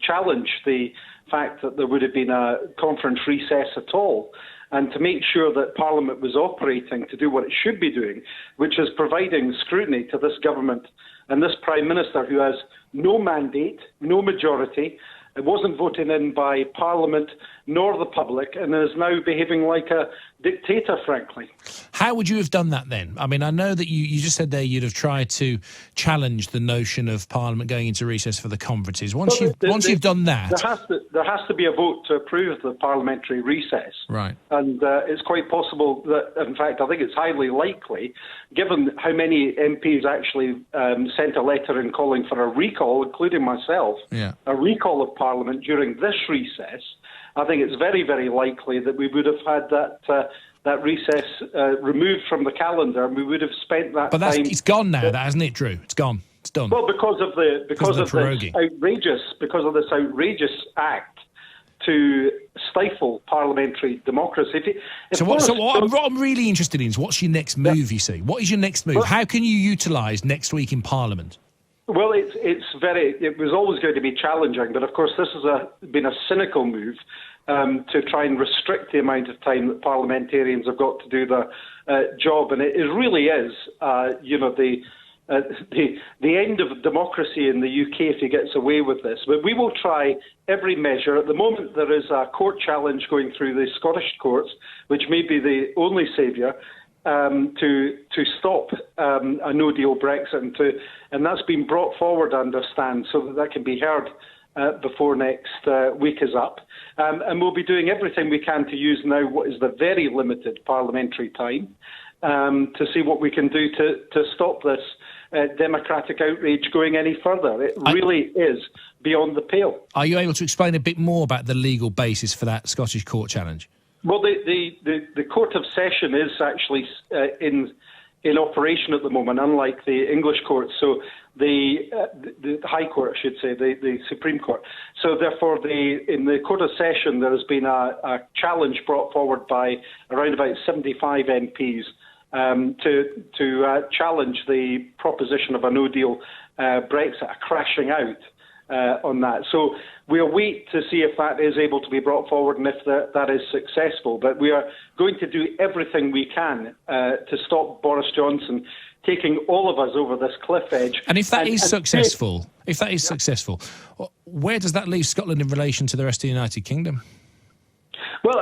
challenge the fact that there would have been a conference recess at all, and to make sure that Parliament was operating to do what it should be doing, which is providing scrutiny to this government and this Prime Minister who has no mandate, no majority. It wasn't voted in by Parliament nor the public, and is now behaving like a dictator, frankly. How would you have done that then? I mean, I know that you just said there you'd have tried to challenge the notion of Parliament going into recess for the conferences. Once you've done that, there has to be a vote to approve the parliamentary recess. Right. And it's quite possible that, in fact, I think it's highly likely, given how many MPs actually sent a letter in calling for a recall, including myself, a recall of Parliament during this recess. I think it's very, very likely that we would have had that recess removed from the calendar, and we would have spent that time. But it's gone now, hasn't it, Drew? It's gone. It's done. Well, because of this outrageous act to stifle parliamentary democracy. What I'm really interested in is what's your next move. You see, what is your next move? How can you utilise next week in Parliament? Well, it was always going to be challenging, but of course this has been a cynical move to try and restrict the amount of time that parliamentarians have got to do their job, and it really is, the end of democracy in the UK if he gets away with this. But we will try every measure. At the moment, there is a court challenge going through the Scottish courts, which may be the only saviour. To stop a no-deal Brexit, and that's been brought forward, I understand, so that can be heard before next week is up. And we'll be doing everything we can to use now what is the very limited parliamentary time to see what we can do to stop this democratic outrage going any further. It really is beyond the pale. Are you able to explain a bit more about the legal basis for that Scottish court challenge? Well, the Court of Session is actually in operation at the moment, unlike the English courts. So the High Court, I should say, the Supreme Court. So therefore, in the Court of Session, there has been a challenge brought forward by around about 75 MPs to challenge the proposition of a no-deal Brexit, a crashing out on that. So we'll wait to see if that is able to be brought forward and if that is successful. But we are going to do everything we can to stop Boris Johnson taking all of us over this cliff edge. And if that is successful, where does that leave Scotland in relation to the rest of the United Kingdom? Well,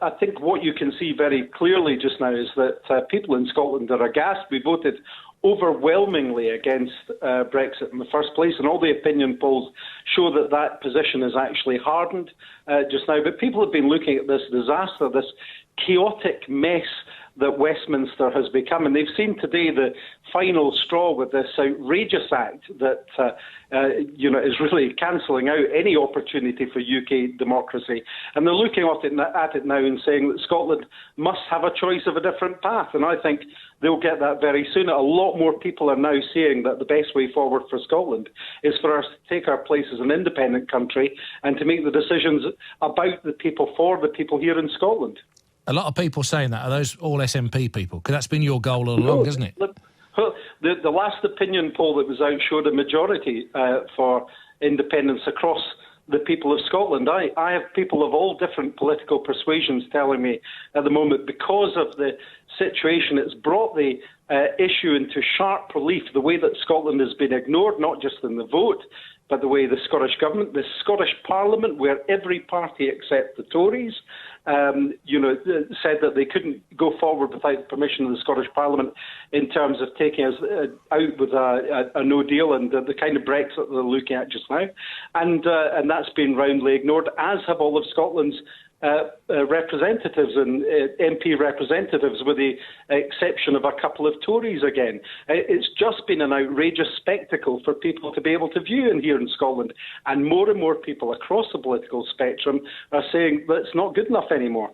I think what you can see very clearly just now is that people in Scotland are aghast. We voted overwhelmingly against Brexit in the first place, and all the opinion polls show that position is actually hardened just now. But people have been looking at this disaster, this chaotic mess that Westminster has become, and they've seen today the final straw with this outrageous act that is really cancelling out any opportunity for UK democracy. And they're looking at it now and saying that Scotland must have a choice of a different path, and I think they'll get that very soon. A lot more people are now saying that the best way forward for Scotland is for us to take our place as an independent country and to make the decisions about the people for the people here in Scotland. A lot of people saying that. Are those all SNP people? Because that's been your goal all along, hasn't it? The last opinion poll that was out showed a majority for independence across the people of Scotland. I have people of all different political persuasions telling me at the moment, because of the situation, it's brought the issue into sharp relief, the way that Scotland has been ignored, not just in the vote, but the way the Scottish Government, the Scottish Parliament, where every party except the Tories, said that they couldn't go forward without permission of the Scottish Parliament in terms of taking us out with a no deal and the kind of Brexit that they're looking at just now. And that's been roundly ignored, as have all of Scotland's representatives and MP representatives, with the exception of a couple of Tories again. It's just been an outrageous spectacle for people to be able to view in here in Scotland. And more people across the political spectrum are saying that it's not good enough anymore.